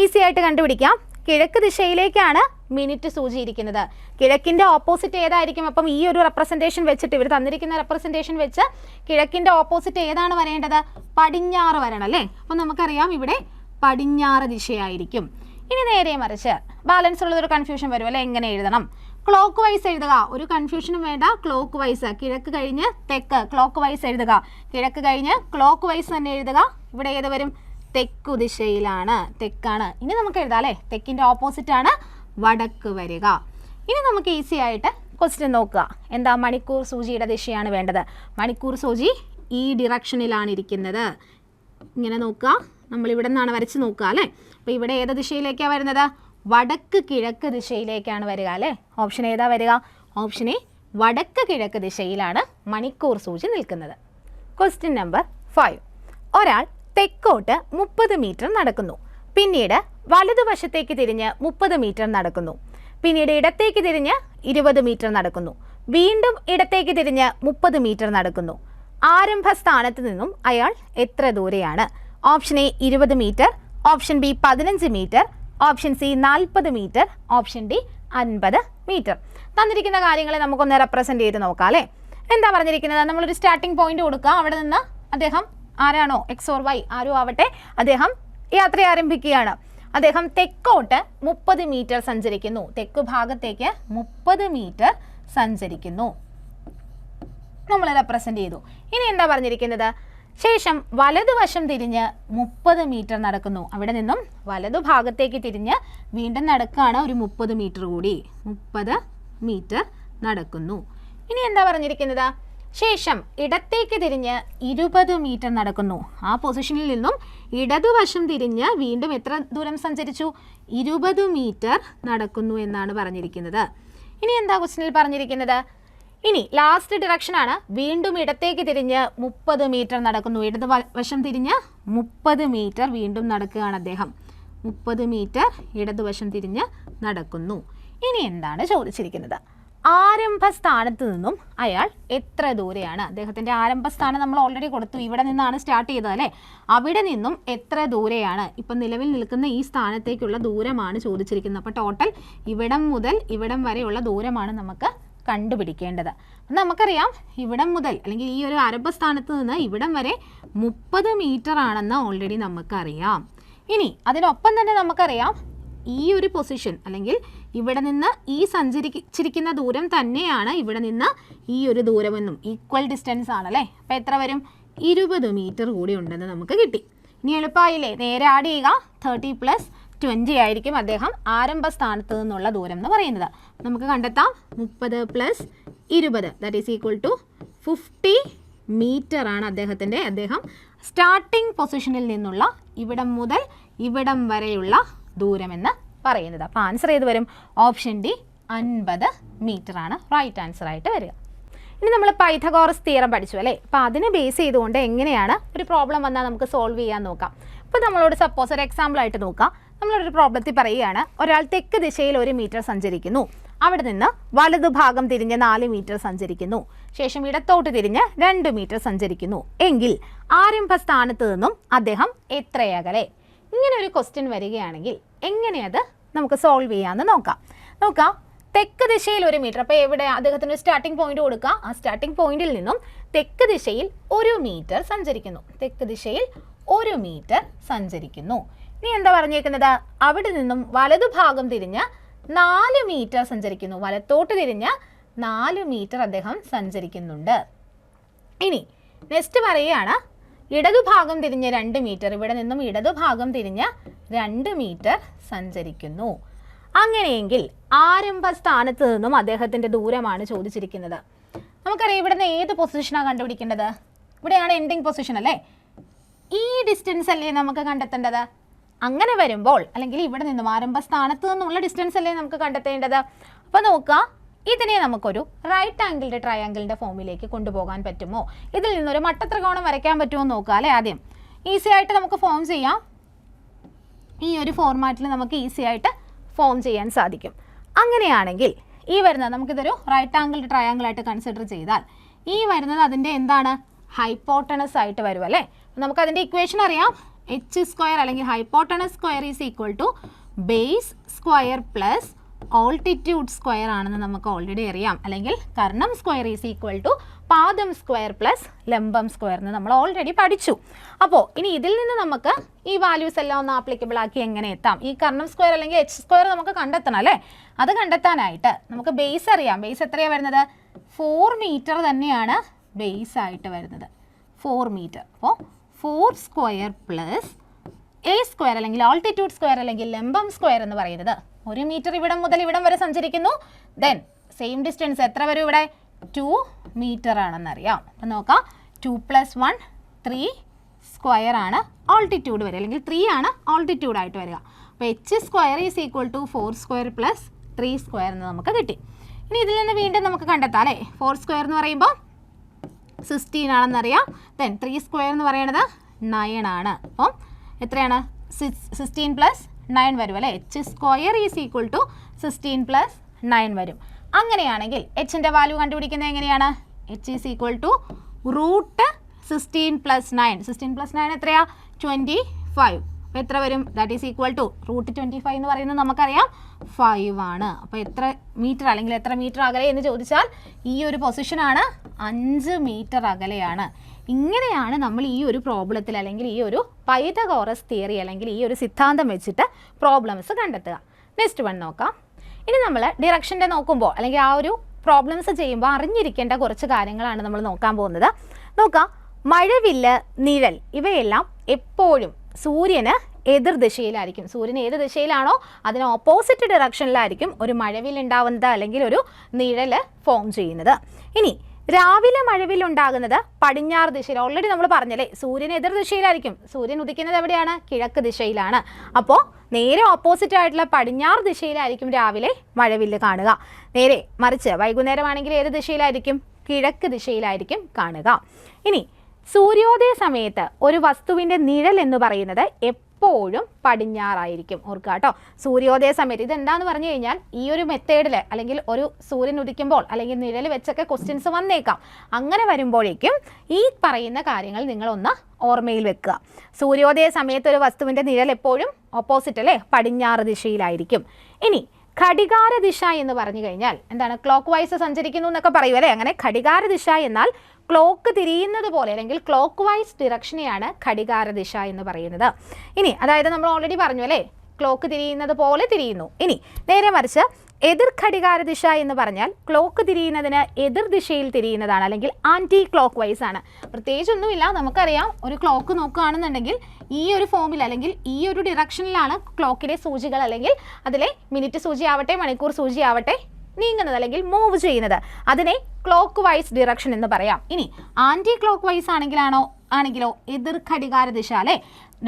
ഈസി ആയിട്ട് കണ്ടുപിടിക്കാം. കിഴക്ക് ദിശയിലേക്കാണ് മിനിറ്റ് സൂചി ഇരിക്കുന്നത്. കിഴക്കിൻ്റെ ഓപ്പോസിറ്റ് ഏതായിരിക്കും? അപ്പം ഈ ഒരു റെപ്രസെൻറ്റേഷൻ വെച്ചിട്ട് ഇവർ തന്നിരിക്കുന്ന റെപ്രസെൻറ്റേഷൻ വെച്ച് കിഴക്കിൻ്റെ ഓപ്പോസിറ്റ് ഏതാണ് വരേണ്ടത്? പടിഞ്ഞാറ് വരണം അല്ലേ? അപ്പം നമുക്കറിയാം ഇവിടെ പടിഞ്ഞാറ് ദിശയായിരിക്കും. ഇനി നേരെ മറിച്ച് ബാലൻസ് ഉള്ളതൊരു കൺഫ്യൂഷൻ വരും അല്ലേ? എങ്ങനെ എഴുതണം? ക്ലോക്ക് വൈസ് എഴുതുക, ഒരു കൺഫ്യൂഷനും വേണ്ട. ക്ലോക്ക് വൈസ്, കിഴക്ക് കഴിഞ്ഞ് തെക്ക്, ക്ലോക്ക് വൈസ് എഴുതുക. കിഴക്ക് കഴിഞ്ഞ് ക്ലോക്ക് വൈസ് തന്നെ എഴുതുക. ഇവിടെ ഏത് വരും? തെക്കു ദിശയിലാണ്, തെക്കാണ്. ഇനി നമുക്ക് എഴുതാം അല്ലേ? തെക്കിൻ്റെ ഓപ്പോസിറ്റ് ആണ് വടക്ക് വരിക. ഇനി നമുക്ക് ഈസി ആയിട്ട് ക്വസ്റ്റ്യൻ നോക്കുക. എന്താ? മണിക്കൂർ സൂചിയുടെ ദിശയാണ് വേണ്ടത്. മണിക്കൂർ സൂചി ഈ ഡിറക്ഷനിലാണ് ഇരിക്കുന്നത്. ഇങ്ങനെ നോക്കുക, നമ്മളിവിടെ നിന്നാണ് വരച്ച് നോക്കുക അല്ലേ. അപ്പോൾ ഇവിടെ ഏത് ദിശയിലേക്കാണ് വരുന്നത്? വടക്ക് കിഴക്ക് ദിശയിലേക്കാണ് വരിക അല്ലേ. ഓപ്ഷൻ ഏതാ വരിക? ഓപ്ഷൻ എ, വടക്ക് കിഴക്ക് ദിശയിലാണ് മണിക്കൂർ സൂചി നിൽക്കുന്നത്. Question number 5. ഒരാൾ തെക്കോട്ട് 30 മീറ്റർ നടക്കുന്നു. പിന്നീട് വലതുവശത്തേക്ക് തിരിഞ്ഞ് 30 മീറ്റർ നടക്കുന്നു. പിന്നീട് ഇടത്തേക്ക് തിരിഞ്ഞ് 20 മീറ്റർ നടക്കുന്നു. വീണ്ടും ഇടത്തേക്ക് തിരിഞ്ഞ് 30 മീറ്റർ നടക്കുന്നു. ആരംഭ സ്ഥാനത്ത് നിന്നും അയാൾ എത്ര ദൂരെയാണ്? Option A 20 metre, option B 15 metre, option C 40 metre, option D 50 metre. തന്നിരിക്കുന്ന കാര്യങ്ങളെ നമുക്കൊന്ന് റെപ്രസെൻ്റ് ചെയ്ത് നോക്കാം അല്ലേ. എന്താ പറഞ്ഞിരിക്കുന്നത്? നമ്മളൊരു സ്റ്റാർട്ടിംഗ് പോയിന്റ് കൊടുക്കുക. അവിടെ നിന്ന് അദ്ദേഹം ആരാണോ, എക്സ് ഓർ വൈ ആരോ ആവട്ടെ, അദ്ദേഹം യാത്ര ആരംഭിക്കുകയാണ്. അദ്ദേഹം തെക്കോട്ട് 30 മീറ്റർ സഞ്ചരിക്കുന്നു. തെക്ക് ഭാഗത്തേക്ക് 30 മീറ്റർ സഞ്ചരിക്കുന്നു. നമ്മൾ റെപ്രസെൻ്റ് ചെയ്തു. ഇനി എന്താ പറഞ്ഞിരിക്കുന്നത്? ശേഷം വലതുവശം തിരിഞ്ഞ് 30 മീറ്റർ നടക്കുന്നു. അവിടെ നിന്നും വലതു ഭാഗത്തേക്ക് തിരിഞ്ഞ് വീണ്ടും നടക്കുകയാണ്. ഒരു 30 മീറ്റർ കൂടി 30 മീറ്റർ നടക്കുന്നു. ഇനി എന്താ പറഞ്ഞിരിക്കുന്നത്? ശേഷം ഇടത്തേക്ക് തിരിഞ്ഞ് 20 മീറ്റർ നടക്കുന്നു. ആ പൊസിഷനിൽ നിന്നും ഇടതുവശം തിരിഞ്ഞ് വീണ്ടും എത്ര ദൂരം സഞ്ചരിച്ചു? 20 മീറ്റർ നടക്കുന്നു എന്നാണ് പറഞ്ഞിരിക്കുന്നത്. ഇനി എന്താ ക്വസ്റ്റ്യനിൽ പറഞ്ഞിരിക്കുന്നത്? ഇനി ലാസ്റ്റ് ഡിറക്ഷനാണ്. വീണ്ടും ഇടത്തേക്ക് തിരിഞ്ഞ് 30 മീറ്റർ നടക്കുന്നു. ഇടതുവശം തിരിഞ്ഞ് 30 മീറ്റർ വീണ്ടും നടക്കുകയാണ് അദ്ദേഹം. 30 മീറ്റർ ഇടതുവശം തിരിഞ്ഞ് നടക്കുന്നു. ഇനി എന്താണ് ചോദിച്ചിരിക്കുന്നത്? ആരംഭ സ്ഥാനത്ത് നിന്നും അയാൾ എത്ര ദൂരെയാണ്? അദ്ദേഹത്തിൻ്റെ ആരംഭ സ്ഥാനം നമ്മൾ ഓൾറെഡി കൊടുത്തു. ഇവിടെ നിന്നാണ് സ്റ്റാർട്ട് ചെയ്തത് അല്ലേ. അവിടെ നിന്നും എത്ര ദൂരെയാണ്? ഇപ്പം നിലവിൽ നിൽക്കുന്ന ഈ സ്ഥാനത്തേക്കുള്ള ദൂരമാണ് ചോദിച്ചിരിക്കുന്നത്. അപ്പോൾ ടോട്ടൽ ഇവിടം മുതൽ ഇവിടം വരെയുള്ള ദൂരമാണ് നമുക്ക് കണ്ടുപിടിക്കേണ്ടത്. നമുക്കറിയാം ഇവിടം മുതൽ അല്ലെങ്കിൽ ഈ ഒരു ആരംഭ സ്ഥാനത്ത് നിന്ന് ഇവിടം വരെ 30 മീറ്റർ ആണെന്ന് ഓൾറെഡി നമുക്കറിയാം. ഇനി അതിനൊപ്പം തന്നെ നമുക്കറിയാം ഈ ഒരു പൊസിഷൻ അല്ലെങ്കിൽ ഇവിടെ നിന്ന് ഈ സഞ്ചരിച്ചിരിക്കുന്ന ദൂരം തന്നെയാണ് ഇവിടെ നിന്ന് ഈ ഒരു ദൂരമെന്നും ഈക്വൽ ഡിസ്റ്റൻസ് ആണല്ലേ. അപ്പോൾ എത്ര വരും? 20 മീറ്റർ കൂടി ഉണ്ടെന്ന് നമുക്ക് കിട്ടി. ഇനി എളുപ്പമായില്ലേ? നേരെ ആഡ് ചെയ്യുക. 30 + 20 ആയിരിക്കും അദ്ദേഹം ആരംഭ സ്ഥാനത്ത് നിന്നുള്ള ദൂരം എന്ന് പറയുന്നത്. നമുക്ക് കണ്ടെത്താം 30 + 20 that is equal to 50 metre ആണ് അദ്ദേഹം സ്റ്റാർട്ടിംഗ് പൊസിഷനിൽ നിന്നുള്ള ഇവിടം മുതൽ ഇവിടം വരെയുള്ള ദൂരമെന്ന് പറയുന്നത്. അപ്പോൾ ആൻസർ ഏത് വരും? ഓപ്ഷൻ ഡി 50 മീറ്റർ ആണ് റൈറ്റ് ആൻസർ ആയിട്ട് വരിക. ഇനി നമ്മൾ പൈഥഗോറസ് തിയറം പഠിച്ചു അല്ലേ. അപ്പോൾ അതിനെ ബേസ് ചെയ്തുകൊണ്ട് എങ്ങനെയാണ് ഒരു പ്രോബ്ലം വന്നാൽ നമുക്ക് സോൾവ് ചെയ്യാൻ നോക്കാം. ഇപ്പോൾ നമ്മളോട് സപ്പോസ് ഒരു എക്സാമ്പിൾ ആയിട്ട് നോക്കാം. നമ്മളൊരു പ്രോബ്ലത്തിൽ പറയുകയാണ്, ഒരാൾ തെക്ക് ദിശയിൽ 1 മീറ്റർ സഞ്ചരിക്കുന്നു. അവിടെ നിന്ന് വലതുഭാഗം തിരിഞ്ഞ് 4 മീറ്റർ സഞ്ചരിക്കുന്നു. ശേഷം ഇടത്തോട്ട് തിരിഞ്ഞ് 2 മീറ്റർ സഞ്ചരിക്കുന്നു. എങ്കിൽ ആരംഭ സ്ഥാനത്ത് നിന്നും അദ്ദേഹം എത്രയകലെ? ഇങ്ങനെ ഒരു ക്വസ്റ്റ്യൻ വരികയാണെങ്കിൽ എങ്ങനെയത് നമുക്ക് സോൾവ് ചെയ്യാമെന്ന് നോക്കാം. തെക്ക് ദിശയിൽ 1 മീറ്റർ. അപ്പോൾ എവിടെ അദ്ദേഹത്തിന് സ്റ്റാർട്ടിംഗ് പോയിന്റ് കൊടുക്കുക. ആ സ്റ്റാർട്ടിംഗ് പോയിന്റിൽ നിന്നും തെക്ക് ദിശയിൽ 1 മീറ്റർ സഞ്ചരിക്കുന്നു. തെക്ക് ദിശയിൽ 1 മീറ്റർ സഞ്ചരിക്കുന്നു. ഇനി എന്താ പറഞ്ഞേക്കുന്നത്? അവിടെ നിന്നും വലതുഭാഗം തിരിഞ്ഞ് 4 മീറ്റർ സഞ്ചരിക്കുന്നു. വലത്തോട്ട് തിരിഞ്ഞ് 4 മീറ്റർ അദ്ദേഹം സഞ്ചരിക്കുന്നുണ്ട്. ഇനി നെക്സ്റ്റ് പറയുകയാണ്, ഇടതുഭാഗം തിരിഞ്ഞ് 2 മീറ്റർ. ഇവിടെ നിന്നും ഇടതുഭാഗം തിരിഞ്ഞ് 2 മീറ്റർ സഞ്ചരിക്കുന്നു. അങ്ങനെയെങ്കിൽ ആരംഭ സ്ഥാനത്ത് നിന്നും അദ്ദേഹത്തിൻ്റെ ദൂരമാണ് ചോദിച്ചിരിക്കുന്നത്. നമുക്കറിയാം ഇവിടെ നിന്ന് ഏത് പൊസിഷനാണ് കണ്ടുപിടിക്കേണ്ടത്? ഇവിടെയാണ് എൻഡിങ് പൊസിഷൻ അല്ലേ. ഈ ഡിസ്റ്റൻസ് അല്ലേ നമുക്ക് കണ്ടെത്തേണ്ടത്. അങ്ങനെ വരുമ്പോൾ അല്ലെങ്കിൽ ഇവിടെ നിന്നും ആരംഭ സ്ഥാനത്ത് നിന്നുള്ള ഡിസ്റ്റൻസ് അല്ലേ നമുക്ക് കണ്ടെത്തേണ്ടത്. അപ്പോൾ നോക്കുക, ഇതിനെ നമുക്കൊരു റൈറ്റ് ആംഗിളിൻ്റെ ട്രയാങ്കിളിൻ്റെ ഫോമിലേക്ക് കൊണ്ടുപോകാൻ പറ്റുമോ? ഇതിൽ നിന്നൊരു മട്ടത്രികോണം വരയ്ക്കാൻ പറ്റുമോ എന്ന് നോക്കുക അല്ലേ. ആദ്യം ഈസി ആയിട്ട് നമുക്ക് ഫോം ചെയ്യാം. ഈ ഒരു ഫോർമാറ്റിൽ നമുക്ക് ഈസി ആയിട്ട് ഫോം ചെയ്യാൻ സാധിക്കും. അങ്ങനെയാണെങ്കിൽ ഈ വരുന്നത് നമുക്കിതൊരു റൈറ്റ് ആംഗിൾ ട്രയാങ്കിൾ ആയിട്ട് കൺസിഡർ ചെയ്താൽ ഈ വരുന്നത് അതിൻ്റെ എന്താണ്? ഹൈപ്പോട്ടണസ് ആയിട്ട് വരും അല്ലേ. നമുക്കതിൻ്റെ ഇക്വേഷൻ അറിയാം. h² അല്ലെങ്കിൽ hypotenuse square is equal to base square plus altitude square ആണെന്ന് നമുക്ക് ഓൾറെഡി അറിയാം. അല്ലെങ്കിൽ കർണം സ്ക്വയർ ഈസ് ഈക്വൽ ടു പാദം സ്ക്വയർ പ്ലസ് ലംബം സ്ക്വയർ എന്ന് നമ്മൾ ഓൾറെഡി പഠിച്ചു. അപ്പോൾ ഇനി ഇതിൽ നിന്ന് നമുക്ക് ഈ വാല്യൂസ് എല്ലാം ഒന്ന് ആപ്ലിക്കബിൾ ആക്കി എങ്ങനെ എത്താം? ഈ കർണം സ്ക്വയർ അല്ലെങ്കിൽ h² നമുക്ക് കണ്ടെത്തണം അല്ലേ. അത് കണ്ടെത്താനായിട്ട് നമുക്ക് ബേസ് അറിയാം. ബേസ് എത്രയാണ് വരുന്നത്? 4 മീറ്റർ തന്നെയാണ് ബേസ് ആയിട്ട് വരുന്നത്. 4 മീറ്റർ. അപ്പോൾ 4² പ്ലസ് a² അല്ലെങ്കിൽ ഓൾട്ടിറ്റ്യൂഡ് സ്ക്വയർ അല്ലെങ്കിൽ ലംബം സ്ക്വയർ എന്ന് പറയുന്നത് 1 മീറ്റർ ഇവിടം മുതൽ ഇവിടം വരെ സഞ്ചരിക്കുന്നു. ദെൻ സെയിം ഡിസ്റ്റൻസ് എത്ര വരും ഇവിടെ? 2 മീറ്റർ ആണെന്നറിയാം. അപ്പം നോക്കാം, 2 + 1 3 സ്ക്വയർ ആണ് ഓൾട്ടിറ്റ്യൂഡ് വരിക, അല്ലെങ്കിൽ 3 ആണ് ഓൾട്ടിറ്റ്യൂഡ് ആയിട്ട് വരിക. അപ്പോൾ h² = 4² + 3² എന്ന് നമുക്ക് കിട്ടി. ഇനി ഇതിൽ നിന്ന് വീണ്ടും നമുക്ക് കണ്ടെത്താം അല്ലേ. 4² എന്ന് പറയുമ്പോൾ 16 ആണെന്നറിയാം. ദെൻ 3² എന്ന് പറയുന്നത് 9 ആണ്. അപ്പം എത്രയാണ്? 16 + 9 വരും അല്ലേ. h² = 16 + 9 വരും. അങ്ങനെയാണെങ്കിൽ എച്ചിൻ്റെ വാല്യൂ കണ്ടുപിടിക്കുന്നത് എങ്ങനെയാണ്? h = √16 + 9. 16 + 9 എത്രയാ? 25. അപ്പോൾ എത്ര വരും? ദാറ്റ് ഈസ് ഈക്വൽ ടു √25 എന്ന് പറയുന്നത് നമുക്കറിയാം 5 ആണ്. അപ്പോൾ എത്ര മീറ്റർ അല്ലെങ്കിൽ എത്ര മീറ്റർ അകലെ എന്ന് ചോദിച്ചാൽ ഈ ഒരു പൊസിഷനാണ് 5 മീറ്റർ അകലെയാണ്. ഇങ്ങനെയാണ് നമ്മൾ ഈ ഒരു പ്രോബ്ലത്തിൽ അല്ലെങ്കിൽ ഈ ഒരു പൈതഗോറസ് തിയറി അല്ലെങ്കിൽ ഈ ഒരു സിദ്ധാന്തം വെച്ചിട്ട് പ്രോബ്ലംസ് കണ്ടെത്തുക. നെക്സ്റ്റ് വൺ നോക്കാം. ഇനി നമ്മൾ ഡിറക്ഷൻ്റെ നോക്കുമ്പോൾ അല്ലെങ്കിൽ ആ ഒരു പ്രോബ്ലംസ് ചെയ്യുമ്പോൾ അറിഞ്ഞിരിക്കേണ്ട കുറച്ച് കാര്യങ്ങളാണ് നമ്മൾ നോക്കാൻ പോകുന്നത്. നോക്കാം, മഴവില്ല്, നിഴൽ ഇവയെല്ലാം എപ്പോഴും സൂര്യന് എതിർദിശയിലായിരിക്കും. സൂര്യൻ ഏത് ദിശയിലാണോ അതിന് ഓപ്പോസിറ്റ് ഡിറക്ഷനിലായിരിക്കും ഒരു മഴവിൽ ഉണ്ടാവുന്നത് അല്ലെങ്കിൽ ഒരു നിഴൽ ഫോം ചെയ്യുന്നത്. ഇനി രാവിലെ മഴവില്ലുണ്ടാകുന്നത് പടിഞ്ഞാറ് ദിശയിൽ. ഓൾറെഡി നമ്മൾ പറഞ്ഞല്ലേ, സൂര്യൻ എതിർദിശയിലായിരിക്കും. സൂര്യൻ ഉദിക്കുന്നത് എവിടെയാണ്? കിഴക്ക് ദിശയിലാണ്. അപ്പോൾ നേരെ ഓപ്പോസിറ്റ് ആയിട്ടുള്ള പടിഞ്ഞാറ് ദിശയിലായിരിക്കും രാവിലെ മഴവില്ല് കാണുക. നേരെ മറിച്ച് വൈകുന്നേരമാണെങ്കിൽ ഏത് ദിശയിലായിരിക്കും? കിഴക്ക് ദിശയിലായിരിക്കും കാണുക. ഇനി സൂര്യോദയ സമയത്ത് ഒരു വസ്തുവിൻ്റെ നിഴൽ എന്ന് പറയുന്നത് എപ്പോഴും പടിഞ്ഞാറായിരിക്കും. ഓർക്കുക കേട്ടോ, സൂര്യോദയ സമയത്ത് ഇതെന്താന്ന് പറഞ്ഞു കഴിഞ്ഞാൽ ഈ ഒരു മെത്തേഡിൽ അല്ലെങ്കിൽ ഒരു സൂര്യൻ ഉദിക്കുമ്പോൾ അല്ലെങ്കിൽ നിഴൽ വെച്ചൊക്കെ ക്വസ്റ്റ്യൻസ് വന്നേക്കാം. അങ്ങനെ വരുമ്പോഴേക്കും ഈ പറയുന്ന കാര്യങ്ങൾ നിങ്ങളൊന്ന് ഓർമ്മയിൽ വെക്കുക. സൂര്യോദയ സമയത്ത് ഒരു വസ്തുവിൻ്റെ നിഴൽ എപ്പോഴും ഓപ്പോസിറ്റ് അല്ലേ, പടിഞ്ഞാറ് ദിശയിലായിരിക്കും. ഇനി ഘടികാര ദിശ എന്ന് പറഞ്ഞു കഴിഞ്ഞാൽ എന്താണ്? ക്ലോക്ക് വൈസ് സഞ്ചരിക്കുന്നു എന്നൊക്കെ പറയും അല്ലേ. അങ്ങനെ ഘടികാര ദിശ എന്നാൽ ക്ലോക്ക് തിരിയുന്നത് പോലെ അല്ലെങ്കിൽ ക്ലോക്ക് വൈസ് ഡിറക്ഷനെയാണ് ഘടികാര ദിശ എന്ന് പറയുന്നത്. ഇനി അതായത് നമ്മൾ ഓൾറെഡി പറഞ്ഞു അല്ലേ, ക്ലോക്ക് തിരിയുന്നത് പോലെ തിരിയുന്നു. ഇനി നേരെ മറിച്ച് എതിർ ഘടികാര ദിശ എന്ന് പറഞ്ഞാൽ ക്ലോക്ക് തിരിയുന്നതിന് എതിർ ദിശയിൽ തിരിയുന്നതാണ് അല്ലെങ്കിൽ ആൻറ്റി ക്ലോക്ക് വൈസ് ആണ്. പ്രത്യേകിച്ചൊന്നുമില്ല, നമുക്കറിയാം ഒരു ക്ലോക്ക് നോക്കുകയാണെന്നുണ്ടെങ്കിൽ ഈ ഒരു ഫോമിൽ അല്ലെങ്കിൽ ഈ ഒരു ഡിറക്ഷനിലാണ് ക്ലോക്കിലെ സൂചികൾ അല്ലെങ്കിൽ അതിലെ മിനിറ്റ് സൂചി ആവട്ടെ മണിക്കൂർ സൂചി ആവട്ടെ നീങ്ങുന്നത് അല്ലെങ്കിൽ മൂവ് ചെയ്യുന്നത്. അതിനെ ക്ലോക്ക് വൈസ് ഡിറക്ഷൻ എന്ന് പറയാം. ഇനി ആൻറ്റി ക്ലോക്ക് വൈസ് ആണെങ്കിലോ എതിർ ഘടികാര ദിശ അല്ലേ.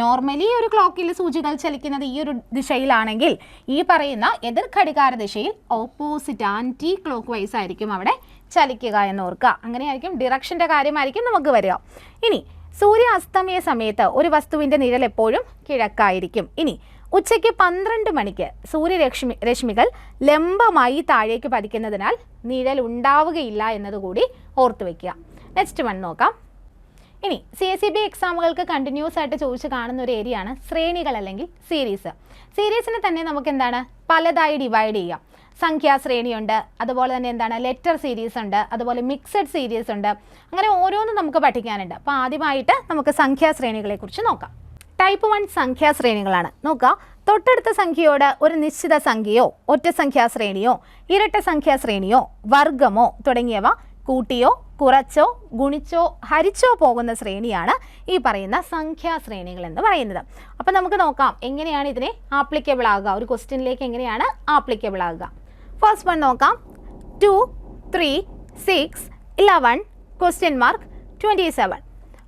നോർമലി ഒരു ക്ലോക്കിൽ സൂചികൾ ചലിക്കുന്നത് ഈ ഒരു ദിശയിലാണെങ്കിൽ ഈ പറയുന്ന എതിർ ഘടികാര ദിശയിൽ ഓപ്പോസിറ്റ് ആൻറ്റി ക്ലോക്ക് വൈസ് ആയിരിക്കും അവിടെ ചലിക്കുക എന്ന് ഓർക്കുക. അങ്ങനെയായിരിക്കും ഡിറക്ഷൻ്റെ കാര്യമായിരിക്കും നമുക്ക് വരിക. ഇനി സൂര്യ അസ്തമയ സമയത്ത് ഒരു വസ്തുവിൻ്റെ നിഴൽ എപ്പോഴും കിഴക്കായിരിക്കും. ഇനി ഉച്ചയ്ക്ക് 12 മണിക്ക് സൂര്യരശ്മികൾ ലംബമായി താഴേക്ക് പതിക്കുന്നതിനാൽ നിഴൽ ഉണ്ടാവുകയില്ല എന്നതുകൂടി ഓർത്തു വയ്ക്കുക. നെക്സ്റ്റ് വൺ നോക്കാം. ഇനി CSEB എക്സാമുകൾക്ക് കണ്ടിന്യൂസ് ആയിട്ട് ചോദിച്ച് കാണുന്ന ഒരു ഏരിയയാണ് ശ്രേണികൾ അല്ലെങ്കിൽ സീരീസ്. സീരീസിനെ തന്നെ നമുക്ക് എന്താണ് പലതായി ഡിവൈഡ് ചെയ്യാം. സംഖ്യാശ്രേണിയുണ്ട്, അതുപോലെ തന്നെ എന്താണ് ലെറ്റർ സീരീസ് ഉണ്ട്, അതുപോലെ മിക്സഡ് സീരീസ് ഉണ്ട്. അങ്ങനെ ഓരോന്നും നമുക്ക് പഠിക്കാനുണ്ട്. അപ്പോൾ ആദ്യമായിട്ട് നമുക്ക് സംഖ്യാശ്രേണികളെ കുറിച്ച് നോക്കാം. ടൈപ്പ് 1 സംഖ്യാശ്രേണികളാണ്. നോക്കുക, തൊട്ടടുത്ത സംഖ്യയോട് ഒരു നിശ്ചിത സംഖ്യയോ ഒറ്റ സംഖ്യാശ്രേണിയോ ഇരട്ട സംഖ്യാശ്രേണിയോ വർഗമോ തുടങ്ങിയവ കൂട്ടിയോ കുറച്ചോ ഗുണിച്ചോ ഹരിച്ചോ പോകുന്ന ശ്രേണിയാണ് ഈ പറയുന്ന സംഖ്യാശ്രേണികൾ എന്ന് പറയുന്നത്. അപ്പം നമുക്ക് നോക്കാം എങ്ങനെയാണ് ഇതിനെ ആപ്ലിക്കബിൾ ആകുക, ഒരു ക്വസ്റ്റ്യനിലേക്ക് എങ്ങനെയാണ് ആപ്ലിക്കബിൾ ആകുക. ഫസ്റ്റ് വൺ നോക്കാം. 2, 3, 6, 11, (27).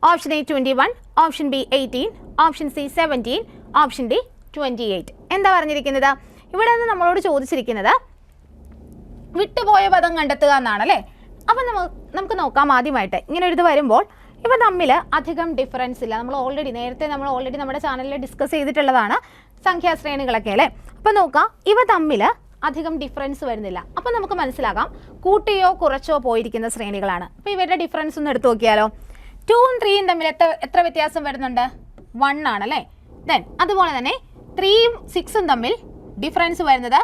Option A 21, option B 18, option C 17, option D 28. എന്താ പറഞ്ഞിരിക്കുന്നത്? ഇവിടെ നിന്ന് നമ്മളോട് ചോദിച്ചിരിക്കുന്നത് വിട്ടുപോയ പദം കണ്ടെത്തുക എന്നാണ് അല്ലേ. അപ്പം നമുക്ക് നോക്കാം. ആദ്യമായിട്ട് ഇങ്ങനെ ഒരു ഇത് വരുമ്പോൾ ഇവ തമ്മിൽ അധികം ഡിഫറൻസ് ഇല്ല. നമ്മൾ ഓൾറെഡി നമ്മുടെ ചാനലിൽ ഡിസ്കസ് ചെയ്തിട്ടുള്ളതാണ് സംഖ്യാശ്രേണികളൊക്കെ അല്ലേ. അപ്പം നോക്കാം, ഇവ തമ്മിൽ അധികം ഡിഫറൻസ് വരുന്നില്ല. അപ്പം നമുക്ക് മനസ്സിലാക്കാം കൂട്ടിയോ കുറച്ചോ പോയിരിക്കുന്ന ശ്രേണികളാണ്. അപ്പോൾ ഇവരുടെ ഡിഫറൻസ് ഒന്ന് എടുത്തു നോക്കിയാലോ. 2ഉം 3ഉം തമ്മിൽ എത്ര വ്യത്യാസം വരുന്നുണ്ട്? 1 ആണല്ലേ. ദെൻ അതുപോലെ തന്നെ 3ഉം 6ഉം തമ്മിൽ ഡിഫറൻസ് വരുന്നത്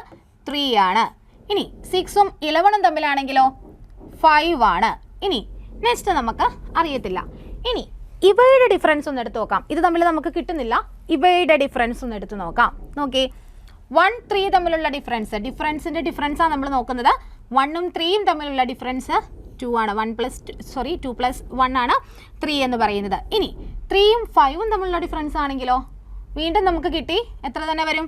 3 ആണ്. ഇനി 6ഉം 11ഉം തമ്മിലാണെങ്കിലോ 5 ആണ്. ഇനി നെക്സ്റ്റ് നമുക്ക് അറിയത്തില്ല. ഇനി ഇവയുടെ ഡിഫറൻസ് ഒന്ന് എടുത്ത് നോക്കാം. ഇത് തമ്മിൽ നമുക്ക് കിട്ടുന്നില്ല. ഇവയുടെ ഡിഫറൻസ് ഒന്ന് എടുത്ത് നോക്കാം. നോക്കി, 1, 3 തമ്മിലുള്ള ഡിഫറൻസിൻ്റെ ഡിഫറൻസാണ് നമ്മൾ നോക്കുന്നത്. 1ഉം 3ഉം തമ്മിലുള്ള ഡിഫറൻസ് 2 ആണ്. 2 + 1 ആണ് 3 എന്ന് പറയുന്നത്. ഇനി 3ഉം 5ഉം തമ്മിലുള്ള ഡിഫറൻസ് ആണെങ്കിലോ വീണ്ടും നമുക്ക് കിട്ടി എത്ര തന്നെ വരും?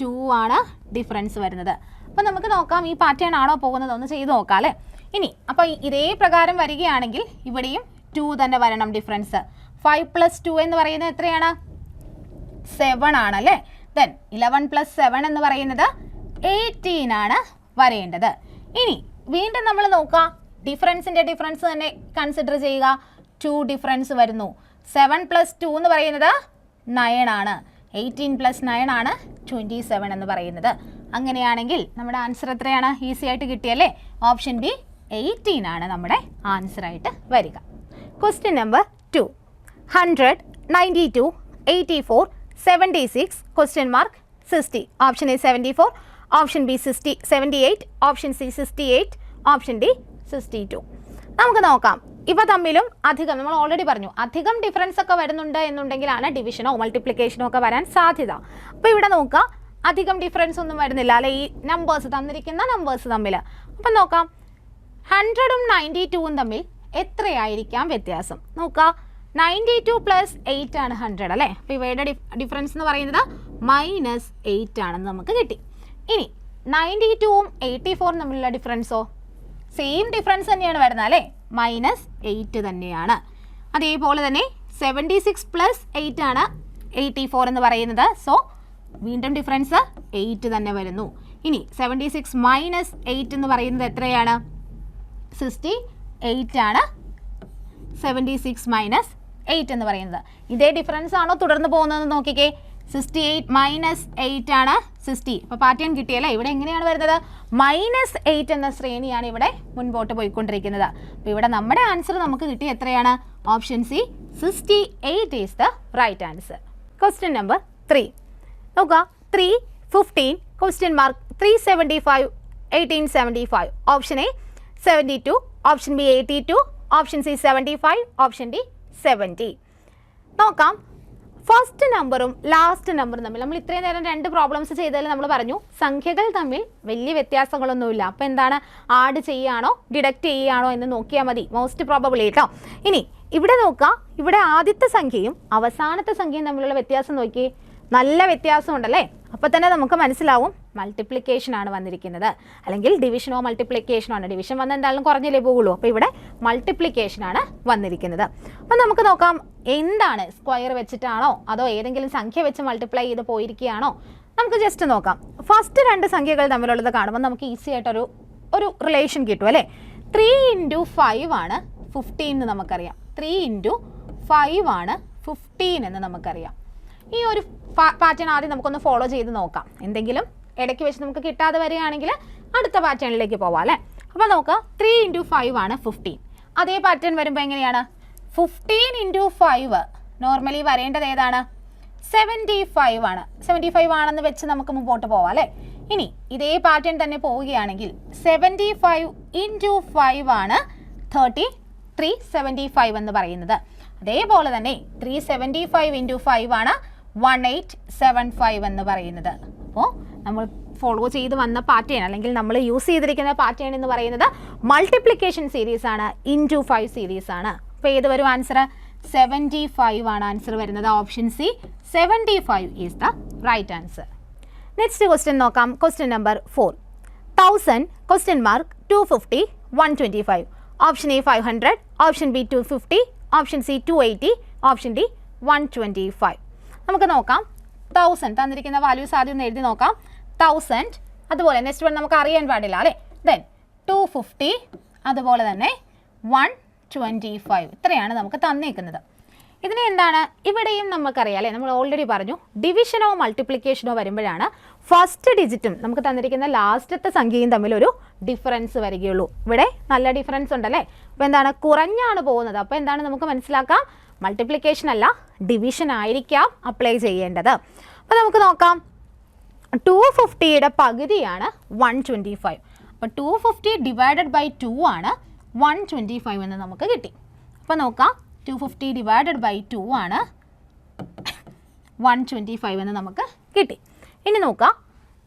2 ആണ് ഡിഫറൻസ് വരുന്നത്. അപ്പോൾ നമുക്ക് നോക്കാം ഈ പാറ്റേൺ ആണോ പോകുന്നത്, ഒന്ന് ചെയ്ത് നോക്കാം അല്ലേ. ഇനി അപ്പോൾ ഇതേ പ്രകാരം വരികയാണെങ്കിൽ ഇവിടെയും 2 തന്നെ വരണം ഡിഫറൻസ്. 5 + 2 എന്ന് പറയുന്നത് എത്രയാണ്? 7 ആണല്ലേ. ദെൻ 11 + 7 എന്ന് പറയുന്നത് 18 ആണ് വരേണ്ടത്. ഇനി വീണ്ടും നമ്മൾ നോക്കാം, ഡിഫറൻസ് തന്നെ കൺസിഡർ ചെയ്യുക. 2 ഡിഫറൻസ് വരുന്നു. 7 + 2 എന്ന് പറയുന്നത് 9 ആണ്. 18 + 9 ആണ് 27 എന്ന് പറയുന്നത്. അങ്ങനെയാണെങ്കിൽ നമ്മുടെ ആൻസർ എത്രയാണ്? ഈസി ആയിട്ട് കിട്ടിയല്ലേ. ഓപ്ഷൻ ബി 18 ആണ് നമ്മുടെ ആൻസർ ആയിട്ട് വരിക. Question number 2. 100, 92, 84, 76, question mark 60. Option A 74, option B 60, 78, option C 68, option D 62. നമുക്ക് നോക്കാം. ഇവ തമ്മിലും അധികം, നമ്മൾ ഓൾറെഡി പറഞ്ഞു, അധികം ഡിഫറൻസ് ഒക്കെ വരുന്നുണ്ട് എന്നുണ്ടെങ്കിലാണ് ഡിവിഷനോ മൾട്ടിപ്ലിക്കേഷനോ ഒക്കെ വരാൻ സാധ്യത. അപ്പോൾ ഇവിടെ നോക്കാം, അധികം ഡിഫറൻസ് ഒന്നും വരുന്നില്ല അല്ലെ ഈ നമ്പേഴ്സ്, തന്നിരിക്കുന്ന നമ്പേഴ്സ് തമ്മിൽ. അപ്പം നോക്കാം, 100ഉം 92ഉം തമ്മിൽ എത്രയായിരിക്കാം വ്യത്യാസം നോക്കാം. 92 + 8 ആണ് 100 അല്ലേ. അപ്പോൾ ഇവയുടെ ഡിഫറൻസ് എന്ന് പറയുന്നത് -8 ആണെന്ന് നമുക്ക് കിട്ടി. ഇനി 92ഉം 84ഉം തമ്മിലുള്ള ഡിഫറൻസോ സെയിം ഡിഫറൻസ് തന്നെയാണ് വരുന്നത് അല്ലേ, -8 തന്നെയാണ്. അതേപോലെ തന്നെ 76 + 8 ആണ് 84 എന്ന് പറയുന്നത്. സോ വീണ്ടും ഡിഫറൻസ് 8 തന്നെ വരുന്നു. ഇനി 76 - 8 എന്ന് പറയുന്നത് എത്രയാണ്? 68 ആണ് 76 - 8 എന്ന് പറയുന്നത്. ഇതേ ഡിഫറൻസ് ആണോ തുടർന്ന് പോകുന്നതെന്ന് നോക്കിക്കേ. 68 - 8 ആണ് 60. അപ്പോൾ പാറ്റേൺ കിട്ടിയല്ലേ. ഇവിടെ എങ്ങനെയാണ് വരുന്നത്? -8 എന്ന ശ്രേണിയാണ് ഇവിടെ മുൻപോട്ട് പോയിക്കൊണ്ടിരിക്കുന്നത്. അപ്പോൾ ഇവിടെ നമ്മുടെ ആൻസർ നമുക്ക് കിട്ടി എത്രയാണ്? Option C 68 is the right answer. Question number 3 നോക്കുക. 3, 15, question mark 375, 1875. Option A 72, option B 82, option C 75, option D 70. നോക്കാം, ഫസ്റ്റ് നമ്പറും ലാസ്റ്റ് നമ്പറും തമ്മിൽ നമ്മൾ ഇത്രയും നേരം 2 പ്രോബ്ലംസ് ചെയ്തതിൽ നമ്മൾ പറഞ്ഞു സംഖ്യകൾ തമ്മിൽ വലിയ വ്യത്യാസങ്ങളൊന്നുമില്ല. അപ്പോൾ എന്താണ്, ആഡ് ചെയ്യുകയാണോ ഡിഡക്റ്റ് ചെയ്യുകയാണോ എന്ന് നോക്കിയാൽ മതി, മോസ്റ്റ് പ്രോബബിളി കേട്ടോ. ഇനി ഇവിടെ നോക്കാം, ഇവിടെ ആദ്യത്തെ സംഖ്യയും അവസാനത്തെ സംഖ്യയും തമ്മിലുള്ള വ്യത്യാസം നോക്കി, നല്ല വ്യത്യാസമുണ്ടല്ലേ. അപ്പോൾ തന്നെ നമുക്ക് മനസ്സിലാവും മൾട്ടിപ്ലിക്കേഷൻ ആണ് വന്നിരിക്കുന്നത്, അല്ലെങ്കിൽ ഡിവിഷനോ മൾട്ടിപ്ലിക്കേഷനോ ആണ്. ഡിവിഷൻ വന്ന് എന്തായാലും കുറഞ്ഞല്ലേ പോകുള്ളൂ. അപ്പോൾ ഇവിടെ മൾട്ടിപ്ലിക്കേഷൻ ആണ് വന്നിരിക്കുന്നത്. അപ്പോൾ നമുക്ക് നോക്കാം, എന്താണ് സ്ക്വയർ വെച്ചിട്ടാണോ അതോ ഏതെങ്കിലും സംഖ്യ വെച്ച് മൾട്ടിപ്ലൈ ചെയ്ത് പോയിരിക്കുകയാണോ? നമുക്ക് ജസ്റ്റ് നോക്കാം. ഫസ്റ്റ് 2 സംഖ്യകൾ തമ്മിലുള്ളത് കാണുമ്പോൾ നമുക്ക് ഈസി ആയിട്ടൊരു റിലേഷൻ കിട്ടും അല്ലേ. 3 × 5 ആണ് 15 എന്ന് നമുക്കറിയാം. 3 × 5 ആണ് 15 എന്ന് നമുക്കറിയാം. ഈ ഒരു പാറ്റേൺ ആദ്യം നമുക്കൊന്ന് ഫോളോ ചെയ്ത് നോക്കാം. എന്തെങ്കിലും ഇടയ്ക്ക് വെച്ച് നമുക്ക് കിട്ടാതെ വരികയാണെങ്കിൽ അടുത്ത പാറ്റേണിലേക്ക് പോവാം അല്ലേ. അപ്പോൾ നോക്കാം, 3 × 5 ആണ് 15. അതേ പാറ്റേൺ വരുമ്പോൾ എങ്ങനെയാണ്? 15 × 5 നോർമലി വരേണ്ടത് ഏതാണ്? 75 ആണ്. 75 ആണെന്ന് വെച്ച് നമുക്ക് മുമ്പോട്ട് പോവാം അല്ലേ. ഇനി ഇതേ പാറ്റേൺ തന്നെ പോവുകയാണെങ്കിൽ 75 × 5 ആണ് 375 എന്ന് പറയുന്നത്. അതേപോലെ തന്നെ 375 × 5 ആണ് 1875 എന്ന് പറയുന്നത്. അപ്പോൾ നമ്മൾ ഫോളോ ചെയ്ത് വന്ന പാറ്റേൺ അല്ലെങ്കിൽ നമ്മൾ യൂസ് ചെയ്തിരിക്കുന്ന പാറ്റേൺ എന്ന് പറയുന്നത് മൾട്ടിപ്ലിക്കേഷൻ സീരീസ് ആണ്, × 5 സീരീസ് ആണ്. അപ്പോൾ ഏത് വരും ആൻസർ? 75 ആണ് ആൻസർ വരുന്നത്. Option C 75 is the right answer. Next question നോക്കാം. Question number 4. 1000, question mark 250, 125. Option A 500, option B 250, option C 280, option D 125. നമുക്ക് നോക്കാം, 1000 തന്നിരിക്കുന്ന വാല്യൂസ് ആദ്യം ഒന്ന് എഴുതി നോക്കാം. 1000, അതുപോലെ നെക്സ്റ്റ് വൺ നമുക്ക് അറിയാൻ പാടില്ല അല്ലേ. ദെൻ 250, അതുപോലെ തന്നെ 125. ഇത്രയാണ് നമുക്ക് തന്നേക്കുന്നത്. ഇതിനെ എന്താണ്, ഇവിടെയും നമുക്കറിയാം അല്ലേ, നമ്മൾ ഓൾറെഡി പറഞ്ഞു ഡിവിഷനോ മൾട്ടിപ്ലിക്കേഷനോ വരുമ്പോഴാണ് ഫസ്റ്റ് ഡിജിറ്റും നമുക്ക് തന്നിരിക്കുന്ന ലാസ്റ്റത്തെ സംഖ്യയും തമ്മിലൊരു ഡിഫറൻസ് വരികയുള്ളൂ. ഇവിടെ നല്ല ഡിഫറൻസ് ഉണ്ടല്ലേ. അപ്പോൾ എന്താണ്, കുറഞ്ഞാണ് പോകുന്നത്. അപ്പോൾ എന്താണ് നമുക്ക് മനസ്സിലാക്കാം, മൾട്ടിപ്ലിക്കേഷൻ അല്ല ഡിവിഷൻ ആയിരിക്കാം അപ്ലൈ ചെയ്യേണ്ടത്. അപ്പോൾ നമുക്ക് നോക്കാം, 250യുടെ പകുതിയാണ് 125. അപ്പോൾ 250 ഡിവൈഡഡ് ബൈ 2 ആണ് 125 എന്ന് നമുക്ക് കിട്ടി. അപ്പോൾ നോക്കാം, 250 ഡിവൈഡഡ് ബൈ 2 ആണ് 125 എന്ന് നമുക്ക് കിട്ടി. ഇനി നോക്കാം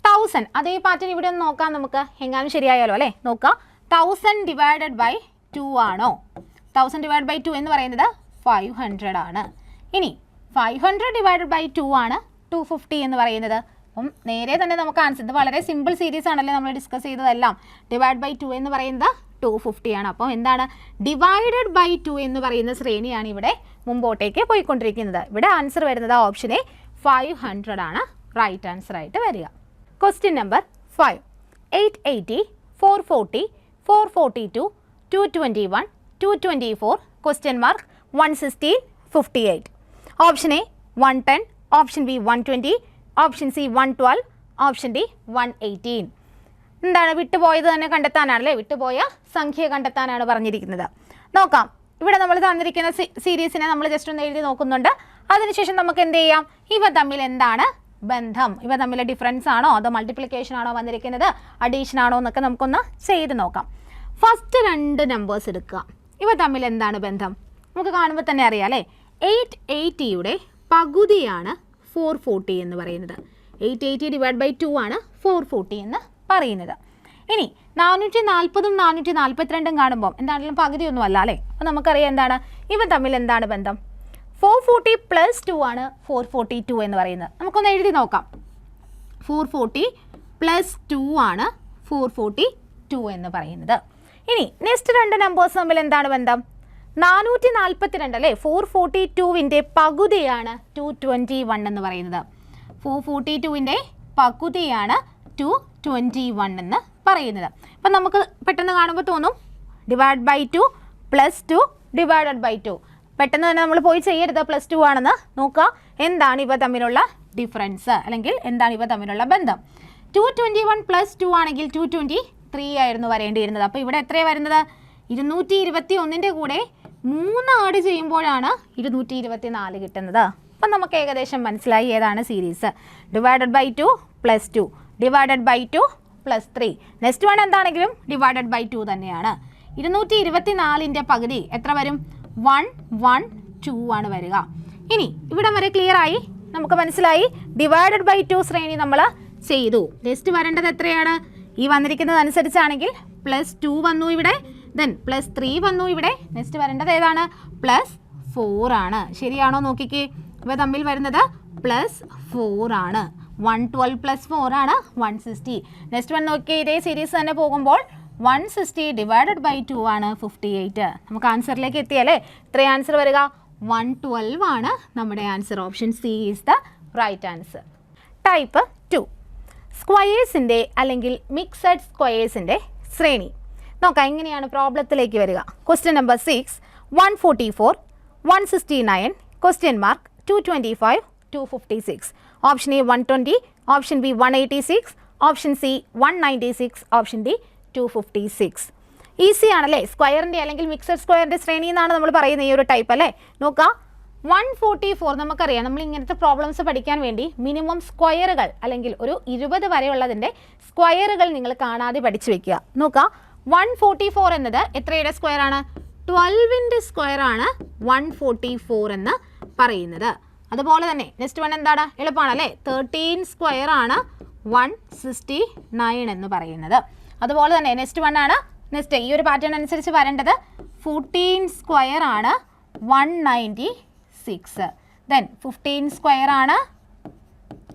1000, അതേ പാറ്റേൺ ഇവിടെ ഒന്ന് നോക്കാം നമുക്ക്, എങ്ങാനും ശരിയായാലോ അല്ലേ. നോക്കാം, 1000 ഡിവൈഡഡ് ബൈ 2 ആണോ? 1000 ഡിവൈഡ് ബൈ 2 എന്ന് പറയുന്നത് 500 ആണ്. ഇനി 500 ഡിവൈഡഡ് ബൈ 2 ആണ് 250 എന്ന് പറയുന്നത്. അപ്പം നേരെ തന്നെ നമുക്ക് ആൻസർ, ഇത് വളരെ സിമ്പിൾ സീരീസ് ആണല്ലേ നമ്മൾ ഡിസ്കസ് ചെയ്തതെല്ലാം. ഡിവൈഡ് ബൈ 2 എന്ന് പറയുന്നത് 250 ആണ്. അപ്പോൾ എന്താണ് ഡിവൈഡഡ് ബൈ 2 എന്ന് പറയുന്ന ശ്രേണിയാണ് ഇവിടെ മുമ്പോട്ടേക്ക് പോയിക്കൊണ്ടിരിക്കുന്നത്. ഇവിടെ ആൻസർ വരുന്നത് ഓപ്ഷൻ എ 500 ആണ് റൈറ്റ് ആൻസർ ആയിട്ട് വരിക. Question number 5. 880, 440, 442, 221, 224, question mark 116, 58. Option A 110, option B 120, option C 112, option D 118. എന്താണ് വിട്ടുപോയത് തന്നെ കണ്ടെത്താനാണല്ലേ, വിട്ടുപോയ സംഖ്യ കണ്ടെത്താനാണ് പറഞ്ഞിരിക്കുന്നത്. നോക്കാം, ഇവിടെ നമ്മൾ തന്നിരിക്കുന്ന സീരീസിനെ നമ്മൾ ജസ്റ്റ് ഒന്ന് എഴുതി നോക്കുന്നുണ്ട്. അതിനുശേഷം നമുക്ക് എന്ത് ചെയ്യാം, ഇവ തമ്മിൽ എന്താണ് ബന്ധം, ഇവ തമ്മിൽ ഡിഫറൻസ് ആണോ അതോ മൾട്ടിപ്ലിക്കേഷൻ ആണോ വന്നിരിക്കുന്നത്, അഡീഷൻ ആണോ എന്നൊക്കെ നമുക്കൊന്ന് ചെയ്ത് നോക്കാം. ഫസ്റ്റ് 2 നമ്പേഴ്സ് എടുക്കുക, ഇവ തമ്മിൽ എന്താണ് ബന്ധം നമുക്ക് കാണുമ്പോൾ തന്നെ അറിയാം അല്ലേ. 880യുടെ പകുതിയാണ് 440 എന്ന് പറയുന്നത്. 880 ഡിവൈഡ് ബൈ 2 ആണ് 440 എന്ന് പറയുന്നത്. ഇനി 440ഉം 442ഉം കാണുമ്പോൾ എന്താണെങ്കിലും പകുതിയൊന്നും അല്ല അല്ലേ. അപ്പോൾ നമുക്കറിയാം എന്താണ് ഇവ തമ്മിൽ എന്താണ് ബന്ധം. 440 പ്ലസ് 2 ആണ് 442 എന്ന് പറയുന്നത്. നമുക്കൊന്ന് എഴുതി നോക്കാം. 440 പ്ലസ് 2 ആണ് 442 എന്ന് പറയുന്നത്. ഇനി നെക്സ്റ്റ് 2 നമ്പേഴ്സ് തമ്മിൽ എന്താണ് ബന്ധം. 442 അല്ലേ, 442ൻ്റെ പകുതിയാണ് 221 എന്ന് പറയുന്നത്. 442ൻ്റെ പകുതിയാണ് 221 എന്ന് പറയുന്നത്. അപ്പം നമുക്ക് പെട്ടെന്ന് കാണുമ്പോൾ തോന്നും divide by 2 plus 2 divided by 2. പെട്ടെന്ന് തന്നെ നമ്മൾ പോയി ചെയ്യരുത്, പ്ലസ് 2 ആണെന്ന് നോക്കുക. എന്താണ് ഇവ തമ്മിലുള്ള ഡിഫറൻസ് അല്ലെങ്കിൽ എന്താണ് ഇവ തമ്മിലുള്ള ബന്ധം. 221 പ്ലസ് 2 ആണെങ്കിൽ 223 ആയിരുന്നു വരേണ്ടിയിരുന്നത്. അപ്പോൾ ഇവിടെ എത്രയാണ് വരുന്നത്, 221ൻ്റെ കൂടെ 3 ആഡ് ചെയ്യുമ്പോഴാണ് 224 കിട്ടുന്നത്. അപ്പം നമുക്ക് ഏകദേശം മനസ്സിലായി ഏതാണ് series. Divided by 2 plus 2 divided by 2 plus 3. Next one എന്താണെങ്കിലും ഡിവൈഡഡ് ബൈ 2 തന്നെയാണ്. 224ൻ്റെ പകുതി എത്ര വരും, 112 ആണ് വരിക. ഇനി ഇവിടം വരെ ക്ലിയർ ആയി, നമുക്ക് മനസ്സിലായി ഡിവൈഡഡ് ബൈ 2 ശ്രേണി നമ്മൾ ചെയ്തു. നെക്സ്റ്റ് വരേണ്ടത് എത്രയാണ്, ഈ വന്നിരിക്കുന്നത് അനുസരിച്ചാണെങ്കിൽ പ്ലസ് 2 വന്നു ഇവിടെ, ദെൻ പ്ലസ് 3 വന്നു ഇവിടെ. നെക്സ്റ്റ് വരേണ്ടത് ഏതാണ്, പ്ലസ് 4 ആണ്. ശരിയാണോ നോക്കിക്കേ, ഇവ തമ്മിൽ വരുന്നത് പ്ലസ് 4 ആണ്. 112 പ്ലസ് 4 ആണ് 160. നെക്സ്റ്റ് വൺ നോക്കിയേ, ഇതേ സീരീസ് തന്നെ പോകുമ്പോൾ 160 ഡിവൈഡഡ് ബൈ 2 ആണ് 58. നമുക്ക് ആൻസറിലേക്ക് എത്തിയല്ലേ. ഇത്ര ആൻസർ വരിക 112 ആണ് നമ്മുടെ answer. Option C is the right answer. Type 2 സ്ക്വയേഴ്സിൻ്റെ അല്ലെങ്കിൽ മിക്സഡ് സ്ക്വയേഴ്സിൻ്റെ ശ്രേണി. നോക്കാം എങ്ങനെയാണ് പ്രോബ്ലത്തിലേക്ക് വരിക. Question number 6. 144, 169, question mark 225, 256. Option A 120, option B 186, option C 196, option D 256. Easy ആണല്ലേ, സ്ക്വയറിൻ്റെ അല്ലെങ്കിൽ മിക്സഡ് സ്ക്വയറിൻ്റെ ശ്രേണി എന്നാണ് നമ്മൾ പറയുന്നത് ഈ ഒരു ടൈപ്പ് അല്ലേ. നോക്കാം, 144 നമുക്കറിയാം, നമ്മൾ ഇങ്ങനത്തെ പ്രോബ്ലംസ് പഠിക്കാൻ വേണ്ടി മിനിമം സ്ക്വയറുകൾ അല്ലെങ്കിൽ ഒരു 20 വരെയുള്ളതിൻ്റെ സ്ക്വയറുകൾ നിങ്ങൾ കാണാതെ പഠിച്ചു വെക്കുക. നോക്കാം, 144 എന്നത് എത്രയുടെ സ്ക്വയർ ആണ്, 12ൻ്റെ സ്ക്വയർ ആണ് 144 എന്ന് പറയുന്നത്. അതുപോലെ തന്നെ നെക്സ്റ്റ് വൺ എന്താണ്, എളുപ്പമാണ് അല്ലേ, 13 സ്ക്വയർ ആണ് 169 എന്ന് പറയുന്നത്. അതുപോലെ തന്നെ നെക്സ്റ്റ് വൺ ആണ്, നെക്സ്റ്റ് ഈ ഒരു പാറ്റേൺ അനുസരിച്ച് വരേണ്ടത് 14 സ്ക്വയർ ആണ് 196. ദെൻ 15 സ്ക്വയർ ആണ്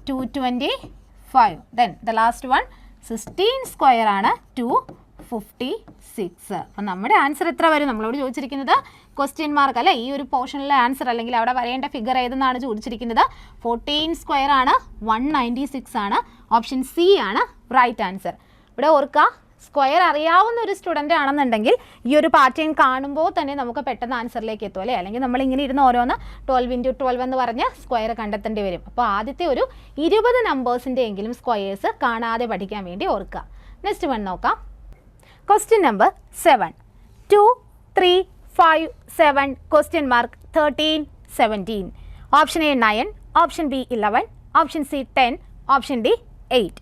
225. Then the last one 16 square ആണ് 256. അപ്പം നമ്മുടെ ആൻസർ എത്ര വരും, നമ്മളോട് ചോദിച്ചിരിക്കുന്നത് ക്വസ്റ്റ്യൻ മാർക്ക് അല്ലേ, ഈ ഒരു പോർഷനിലെ ആൻസർ അല്ലെങ്കിൽ അവിടെ വരേണ്ട ഫിഗർ ഏതെന്നാണ് ചോദിച്ചിരിക്കുന്നത്. 14 സ്ക്വയർ ആണ് 196 ആണ്. ഓപ്ഷൻ സി ആണ് റൈറ്റ് ആൻസർ. ഇവിടെ ഓർക്കുക, സ്ക്വയർ അറിയാവുന്ന ഒരു സ്റ്റുഡൻ്റ് ആണെന്നുണ്ടെങ്കിൽ ഈ ഒരു പാറ്റേൺ കാണുമ്പോൾ തന്നെ നമുക്ക് പെട്ടെന്ന് ആൻസറിലേക്ക് എത്തും അല്ലേ. അല്ലെങ്കിൽ നമ്മളിങ്ങനെ ഇരുന്ന് ഓരോന്ന് 12 × 12 എന്ന് പറഞ്ഞ് സ്ക്വയർ കണ്ടെത്തേണ്ടി വരും. അപ്പോൾ ആദ്യത്തെ ഒരു 20 നമ്പേഴ്സിൻ്റെ എങ്കിലും സ്ക്വയേഴ്സ് കാണാതെ പഠിക്കാൻ വേണ്ടി ഓർക്കുക. നെക്സ്റ്റ് വൺ നോക്കാം. Question number 7. 2, 3, 5, 7, question mark 13, 17. Option A 9, option B 11, option C 10, option D 8.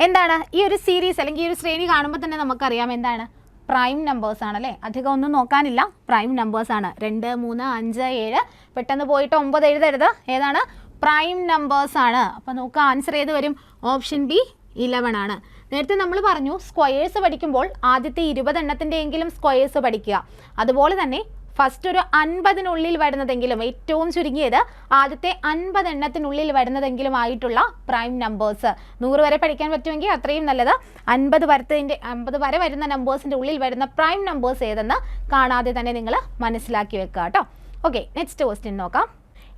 എന്താണ് ഈ ഒരു സീരീസ് അല്ലെങ്കിൽ ഈ ഒരു ശ്രേണി കാണുമ്പോൾ തന്നെ നമുക്കറിയാം എന്താണ്, പ്രൈം നമ്പേഴ്സ് ആണല്ലേ. അധികം ഒന്നും നോക്കാനില്ല, പ്രൈം നമ്പേഴ്സ് ആണ്. 2, 3, 5, 7, പെട്ടെന്ന് പോയിട്ട് 9 എഴുതരുത്, ഏതാണ് പ്രൈം നമ്പേഴ്സ് ആണ്. അപ്പോൾ നോക്കുക ആൻസർ ഏത് വരും, ഓപ്ഷൻ ബി 11 ആണ്. നേരത്തെ നമ്മൾ പറഞ്ഞു സ്ക്വയേഴ്സ് പഠിക്കുമ്പോൾ ആദ്യത്തെ 20 എണ്ണത്തിൻ്റെ എങ്കിലും സ്ക്വയേഴ്സ് പഠിക്കുക. അതുപോലെ തന്നെ ഫസ്റ്റ് ഒരു 50-നുള്ളിൽ വരുന്നതെങ്കിലും, ഏറ്റവും ചുരുങ്ങിയത് ആദ്യത്തെ 50 എണ്ണത്തിനുള്ളിൽ വരുന്നതെങ്കിലും ആയിട്ടുള്ള പ്രൈം നമ്പേഴ്സ്. 100 വരെ പഠിക്കാൻ പറ്റുമെങ്കിൽ അത്രയും നല്ലത്. 50 വരെ വരുന്ന നമ്പേഴ്സിൻ്റെ ഉള്ളിൽ വരുന്ന പ്രൈം നമ്പേഴ്സ് ഏതെന്ന് കാണാതെ തന്നെ നിങ്ങൾ മനസ്സിലാക്കി വെക്കുക കേട്ടോ. ഓക്കെ, നെക്സ്റ്റ് ക്വസ്റ്റ്യൻ നോക്കാം.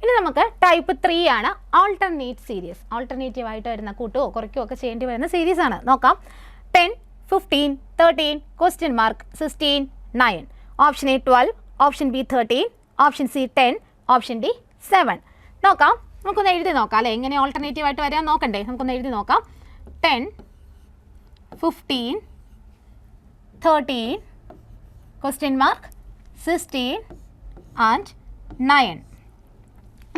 ഇനി നമുക്ക് ടൈപ്പ് 3 ആണ്, ആൾട്ടർനേറ്റ് സീരീസ്. ആൾട്ടർനേറ്റീവ് ആയിട്ട് വരുന്ന കൂട്ടുകയോ കുറയ്ക്കുകയോ ഒക്കെ ചെയ്യേണ്ടി വരുന്ന സീരീസ് ആണ്. നോക്കാം. 10, 15, 13, question mark 16, 9. Option A 12, option B 13, option C 10, option D 7. നോക്കാം, നമുക്കൊന്ന് എഴുതി നോക്കാം അല്ലേ, എങ്ങനെ ഓൾട്ടർനേറ്റീവ് ആയിട്ട് വരാൻ നോക്കണ്ടേ. നമുക്കൊന്ന് എഴുതി നോക്കാം. 10, 15, 13, ക്വസ്റ്റ്യൻ മാർക്ക് 16 ആൻഡ് 9.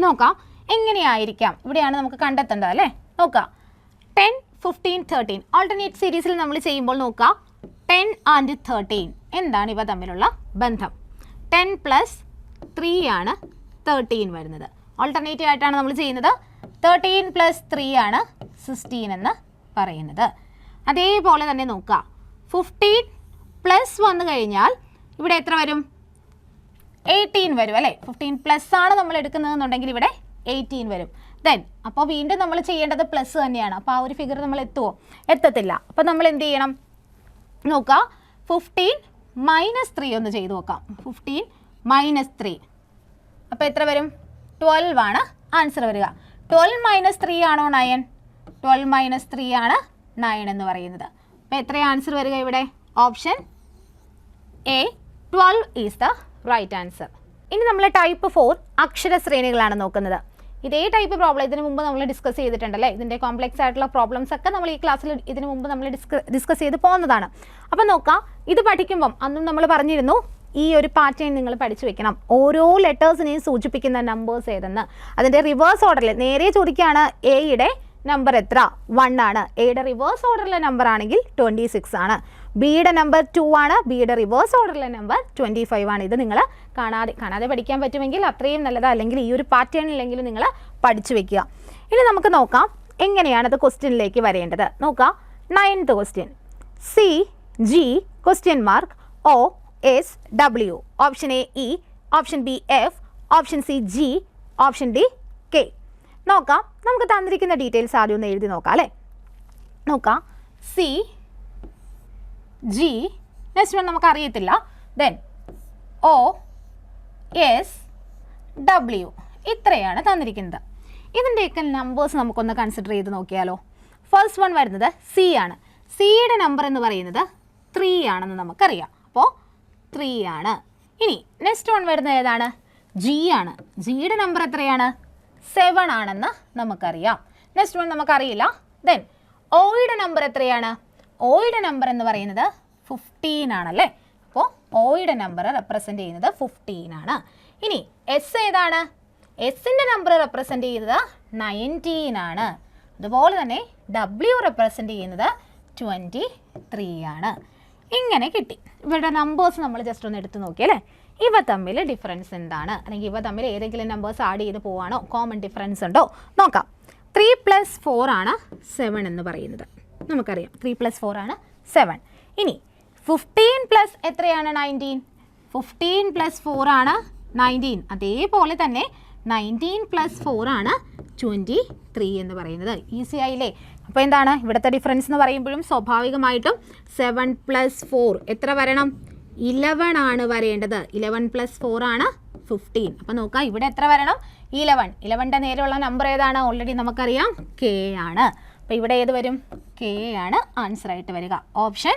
നോക്കാം എങ്ങനെയായിരിക്കാം, ഇവിടെയാണ് നമുക്ക് കണ്ടെത്തേണ്ടത് അല്ലേ. നോക്കാം, 10, 15, 13 ഓൾട്ടർനേറ്റ് സീരീസിൽ നമ്മൾ ചെയ്യുമ്പോൾ നോക്കാം 10 ആൻഡ് 13 എന്താണ് ഇവ തമ്മിലുള്ള ബന്ധം. 10 പ്ലസ് 3 ആണ് 13 വരുന്നത്. ഓൾട്ടർനേറ്റീവ് ആയിട്ടാണ് നമ്മൾ ചെയ്യുന്നത്. 13 പ്ലസ് 3 ആണ് 16 എന്ന് പറയുന്നത്. അതേപോലെ തന്നെ നോക്കാം, 15 പ്ലസ് വന്നു കഴിഞ്ഞാൽ ഇവിടെ എത്ര വരും? 18 വരും അല്ലേ. 15 പ്ലസ് ആണ് നമ്മൾ എടുക്കുന്നതെന്നുണ്ടെങ്കിൽ ഇവിടെ 18 വരും. ദെൻ അപ്പോൾ വീണ്ടും നമ്മൾ ചെയ്യേണ്ടത് പ്ലസ് തന്നെയാണ്. അപ്പോൾ ആ ഒരു ഫിഗർ നമ്മൾ എത്തുമോ? എത്തത്തില്ല. അപ്പോൾ നമ്മൾ എന്ത് ചെയ്യണം? നോക്കാം, 15 മൈനസ് 3 ഒന്ന് ചെയ്ത് നോക്കാം. 15 മൈനസ് 3 അപ്പോൾ എത്ര വരും? 12 ആണ് ആൻസർ വരിക. 12 മൈനസ് 3 ആണോ 9? 12 മൈനസ് 3 ആണ് 9 എന്ന് പറയുന്നത്. അപ്പോൾ എത്രയാണ് ആൻസർ വരിക ഇവിടെ? Option A 12 is the right answer. ഇനി നമ്മൾ ടൈപ്പ് 4 അക്ഷരശ്രേണികളാണ് നോക്കുന്നത്. ഇതേ ടൈപ്പ് പ്രോബ്ലം ഇതിനു മുമ്പ് നമ്മൾ ഡിസ്കസ് ചെയ്തിട്ടുണ്ടല്ലേ. ഇതിൻ്റെ കോംപ്ലക്സ് ആയിട്ടുള്ള പ്രോബ്ലംസ് ഒക്കെ നമ്മൾ ഈ ക്ലാസ്സിൽ ഇതിനു മുമ്പ് നമ്മൾ ഡിസ്കസ് ചെയ്ത് പോകുന്നതാണ്. അപ്പോൾ നോക്കാം, ഇത് പഠിക്കുമ്പം അന്നും നമ്മൾ പറഞ്ഞിരുന്നു ഈ ഒരു പാറ്റേൺ നിങ്ങൾ പഠിച്ചു വെക്കണം. ഓരോ ലെറ്റേഴ്സിനെയും സൂചിപ്പിക്കുന്ന നമ്പേഴ്സ് ഏതെന്ന്. അതിൻ്റെ റിവേഴ്സ് ഓർഡറിൽ നേരെ ചോദിക്കുകയാണ്, എയുടെ നമ്പർ എത്ര? 1 ആണ്. എയുടെ റിവേഴ്സ് ഓർഡറിലെ നമ്പർ ആണെങ്കിൽ 26 ആണ്. ബിയുടെ നമ്പർ 2 ആണ്. ബിയുടെ റിവേഴ്സ് ഓർഡറിലെ നമ്പർ 25 ആണ്. ഇത് നിങ്ങൾ കാണാതെ പഠിക്കാൻ പറ്റുമെങ്കിൽ അത്രയും നല്ലത്. അല്ലെങ്കിൽ ഈ ഒരു പാറ്റേണിലെങ്കിലും നിങ്ങൾ പഠിച്ചു വെക്കുക. ഇനി നമുക്ക് നോക്കാം എങ്ങനെയാണ് അത് ക്വസ്റ്റ്യനിലേക്ക് വരേണ്ടത്. നോക്കാം, 9th question. C G question mark O S W. Option A E, option B F, option C G, option D K. നോക്കാം, നമുക്ക് തന്നിരിക്കുന്ന ഡീറ്റെയിൽസ് ആദ്യം ഒന്ന് എഴുതി നോക്കാം അല്ലേ. നോക്കാം, സി ജി, നെക്സ്റ്റ് വൺ നമുക്ക് അറിയത്തില്ല. ദെൻ ഒ എസ് ഡബ്ല്യു, ഇത്രയാണ് തന്നിരിക്കുന്നത്. ഇതിൻ്റെയൊക്കെ നമ്പേഴ്സ് നമുക്കൊന്ന് കൺസിഡർ ചെയ്ത് നോക്കിയാലോ. ഫസ്റ്റ് വൺ വരുന്നത് സി ആണ്. സിയുടെ നമ്പർ എന്ന് പറയുന്നത് 3 ആണെന്ന് നമുക്കറിയാം. അപ്പോൾ 3 ആണ്. ഇനി നെക്സ്റ്റ് വൺ വരുന്നത് ഏതാണ്? ജി ആണ്. ജിയുടെ നമ്പർ എത്രയാണ്? 7 ആണെന്ന് നമുക്കറിയാം. നെക്സ്റ്റ് വൺ നമുക്കറിയില്ല. ദെൻ ഒയുടെ നമ്പർ എത്രയാണ്? ഒയുടെ നമ്പർ എന്ന് പറയുന്നത് 15 ആണല്ലേ. അപ്പോൾ ഒയുടെ നമ്പർ റെപ്രസെൻ്റ് ചെയ്യുന്നത് 15 ആണ്. ഇനി എസ് ഏതാണ്? എസിൻ്റെ നമ്പർ റെപ്രസെൻ്റ് ചെയ്യുന്നത് 19 ആണ്. അതുപോലെ തന്നെ ഡബ്ല്യു റെപ്രസെൻ്റ് ചെയ്യുന്നത് 23 ആണ്. ഇങ്ങനെ കിട്ടി. ഇവരുടെ നമ്പേഴ്സ് നമ്മൾ ജസ്റ്റ് ഒന്ന് എടുത്ത് നോക്കിയല്ലേ. ഇവ തമ്മിൽ ഡിഫറൻസ് എന്താണ്, അല്ലെങ്കിൽ ഇവ തമ്മിൽ ഏതെങ്കിലും നമ്പേഴ്സ് ആഡ് ചെയ്ത് പോവാണോ, കോമൺ ഡിഫറൻസ് ഉണ്ടോ നോക്കാം. 3 + 4 ആണ് 7 എന്ന് പറയുന്നത് നമുക്കറിയാം. 3 + 4 ആണ് 7. ഇനി 15 പ്ലസ് എത്രയാണ്? 19. 15 + 4 ആണ് 19. അതേപോലെ തന്നെ 19 + 4 ആണ് 23 എന്ന് പറയുന്നത്. ഈസി ആയില്ലേ? അപ്പോൾ എന്താണ് ഇവിടുത്തെ ഡിഫറൻസ് എന്ന് പറയുമ്പോഴും സ്വാഭാവികമായിട്ടും 7 + 4 എത്ര വരണം? 11 ആണ് വരേണ്ടത്. 11 + 4 ആണ് 15. അപ്പോൾ നോക്കാം ഇവിടെ എത്ര വരണം? 11. 11ൻ്റെ നേരെയുള്ള നമ്പർ ഏതാണ്? ഓൾറെഡി നമുക്കറിയാം, കെ ആണ്. അപ്പോൾ ഇവിടെ ഏത് വരും? കെ ആണ് ആൻസർ ആയിട്ട് വരിക. ഓപ്ഷൻ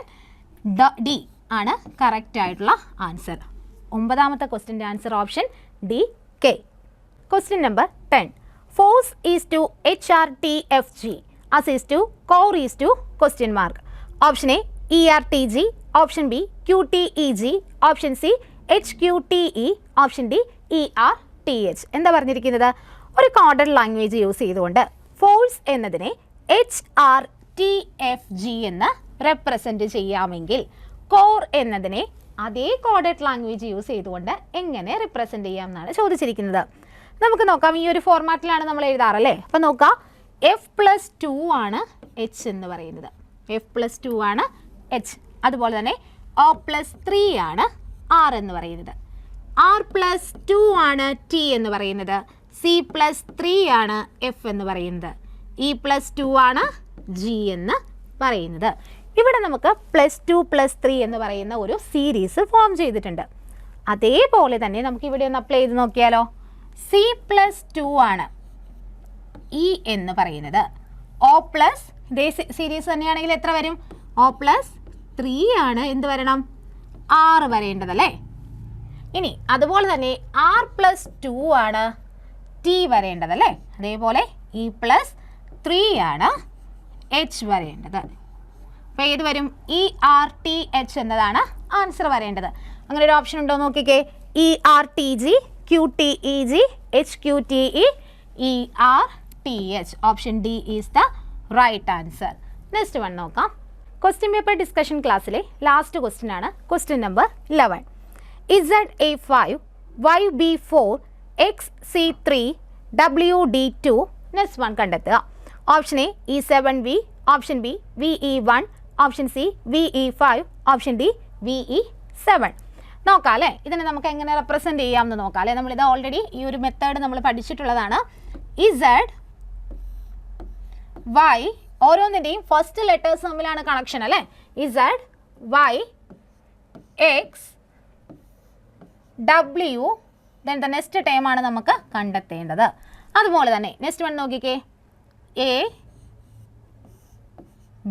ഡി ആണ് കറക്റ്റ് ആയിട്ടുള്ള ആൻസർ. 9ാമത്തെ ക്വസ്റ്റ്യൻ്റെ answer option D, okay. Question number 10. Force is to HRTFG as is to core is to question mark. Option A ERTG, option B QTEG, option C HQTE, option D ERTH. എന്താ പറഞ്ഞിരിക്കുന്നത്? ഒരു coded language use ചെയ്തുകൊണ്ട് force എന്നതിനെ HRTFG എന്ന് represent ചെയ്യാമെങ്കിൽ core എന്നതിനെ അതേ coded language use ചെയ്തുകൊണ്ട് എങ്ങനെ റെപ്രസെൻറ്റ് ചെയ്യാം എന്നാണ് ചോദിച്ചിരിക്കുന്നത്. നമുക്ക് നോക്കാം. ഈ ഒരു ഫോർമാറ്റിലാണ് നമ്മൾ എഴുതാറല്ലേ. അപ്പോൾ നോക്കാം, F+2 ആണ് H എന്ന് പറയുന്നത്. F+2 ആണ് H. അതുപോലെ തന്നെ O+3 ആണ് R എന്ന് പറയുന്നത്. ആർ പ്ലസ് 2 ആണ് ടി എന്ന് പറയുന്നത്, സി പ്ലസ് 3 ആണ് എഫ് എന്ന് പറയുന്നത്, ഇ പ്ലസ് 2 ആണ് ജി എന്ന് പറയുന്നത്. ഇവിടെ നമുക്ക് പ്ലസ് 2 പ്ലസ് 3 എന്ന് പറയുന്ന ഒരു സീരീസ് ഫോം ചെയ്തിട്ടുണ്ട്. അതേപോലെ തന്നെ നമുക്ക് ഇവിടെ ഒന്ന് അപ്ലൈ ചെയ്ത് നോക്കിയാലോ. സി പ്ലസ് 2 ആണ് ഇ എന്ന് പറയുന്നത്, ഒ പ്ലസ് ഇതേ സീരീസ് തന്നെയാണെങ്കിൽ എത്ര വരും? ഒ പ്ലസ് 3 ആണ് എന്ത് വരണം? 6 വരേണ്ടതല്ലേ. ഇനി അതുപോലെ തന്നെ ആർ പ്ലസ് 2 ആണ് ടി വരേണ്ടതല്ലേ. അതേപോലെ ഇ പ്ലസ് 3 ആണ് എച്ച് വരേണ്ടത്. അപ്പോൾ ഏത് വരും? ഇ ആർ ടി എച്ച് എന്നതാണ് ആൻസർ വരേണ്ടത്. അങ്ങനെ ഒരു ഓപ്ഷൻ ഉണ്ടോ നോക്കിക്കേ. E R T G, Q T E G, H Q T E R T H. Option D is the right answer. Next one നോക്കാം. ക്വസ്റ്റ്യൻ പേപ്പർ ഡിസ്കഷൻ ക്ലാസ്സിലെ last question ആണ് question number 11. ZA5, YB4, XC3, WD2. Next one കണ്ടെത്തുക. Option A E7V, option B VE1, option C VE5, option D VE7. നോക്കാം അല്ലേ, ഇതിനെ നമുക്ക് എങ്ങനെ represent ചെയ്യാമെന്ന് നോക്കാം അല്ലേ. നമ്മളിത് ഓൾറെഡി ഈ ഒരു മെത്തേഡ് നമ്മൾ പഠിച്ചിട്ടുള്ളതാണ്. Z, Y, ഓരോന്നിൻ്റെയും ഫസ്റ്റ് ലെറ്റേഴ്സ് തമ്മിലാണ് കണക്ഷൻ അല്ലേ. Z, Y, X, W, then the next time ആണ് നമുക്ക് കണ്ടെത്തേണ്ടത്. അതുപോലെ തന്നെ നെക്സ്റ്റ് വൺ നോക്കിക്കേ. A,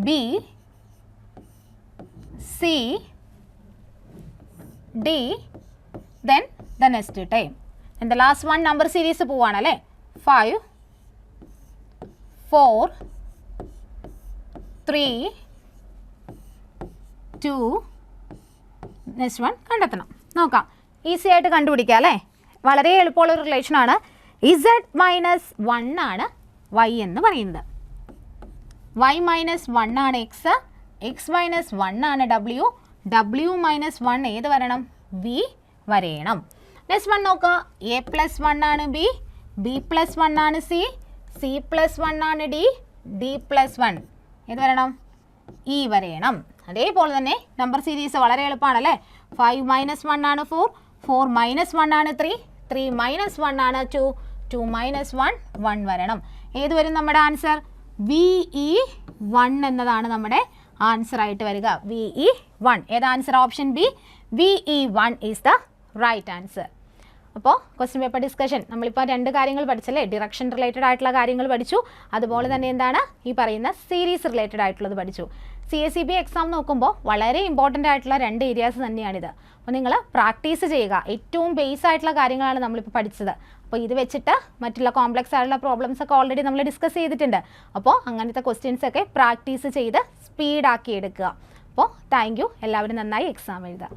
B, C, D, then the next time. And the last one number series പോവാണ് അല്ലേ. 5, 4, 3, 2. നെക്സ്റ്റ് വൺ കണ്ടെത്തണം. നോക്കാം, ഈസി ആയിട്ട് കണ്ടുപിടിക്കാം അല്ലേ. വളരെ എളുപ്പമുള്ള ഒരു റിലേഷൻ ആണ്. Z മൈനസ് 1 ആണ് y എന്ന് പറയുന്നത്, y മൈനസ് 1 ആണ് x, x മൈനസ് 1 ആണ് w, w മൈനസ് 1 ഏത് വരണം? b വരയണം. നെക്സ്റ്റ് വൺ നോക്കുക. a പ്ലസ് 1 ആണ് b, b പ്ലസ് 1 ആണ് c, c പ്ലസ് 1 ആണ് d, d പ്ലസ് 1 ഏത് വരണം? e വരയണം. അതേപോലെ തന്നെ നമ്പർ സീരീസ് വളരെ എളുപ്പമാണ് അല്ലേ. 5 മൈനസ് 1 ആണ് 4, 4 മൈനസ് 1 ആണ് 3, 3 മൈനസ് 1 ആണ് 2, 2 മൈനസ് 1 1 വരണം. ഏത് വരും നമ്മുടെ ആൻസർ? VE1 എന്നതാണ് നമ്മുടെ ആൻസർ ആയിട്ട് വരിക. VE1 ഏത് ആൻസർ? Option B VE1 is the right answer. അപ്പോൾ ക്വസ്റ്റ്യൻ പേപ്പർ ഡിസ്കഷൻ നമ്മളിപ്പോൾ 2 കാര്യങ്ങൾ പഠിച്ചല്ലേ. ഡിറക്ഷൻ റിലേറ്റഡ് ആയിട്ടുള്ള കാര്യങ്ങൾ പഠിച്ചു, അതുപോലെ തന്നെ എന്താണ് ഈ പറയുന്ന സീരീസ് റിലേറ്റഡ് ആയിട്ടുള്ളത് പഠിച്ചു. CSEB എക്സാം നോക്കുമ്പോൾ വളരെ ഇമ്പോർട്ടൻ്റ് ആയിട്ടുള്ള 2 ഏരിയാസ് തന്നെയാണിത്. അപ്പോൾ നിങ്ങൾ പ്രാക്ടീസ് ചെയ്യുക. ഏറ്റവും ബേസ് ആയിട്ടുള്ള കാര്യങ്ങളാണ് നമ്മളിപ്പോൾ പഠിച്ചത്. അപ്പോൾ ഇത് വെച്ചിട്ട് മറ്റുള്ള കോംപ്ലക്സ് ആയിട്ടുള്ള പ്രോബ്ലംസ് ഒക്കെ ഓൾറെഡി നമ്മൾ ഡിസ്കസ് ചെയ്തിട്ടുണ്ട്. അപ്പോൾ അങ്ങനത്തെ ക്വസ്റ്റ്യൻസ് ഒക്കെ പ്രാക്ടീസ് ചെയ്ത് സ്പീഡാക്കി എടുക്കുക. അപ്പോൾ താങ്ക് യു. എല്ലാവരും നന്നായി എക്സാം എഴുതുക.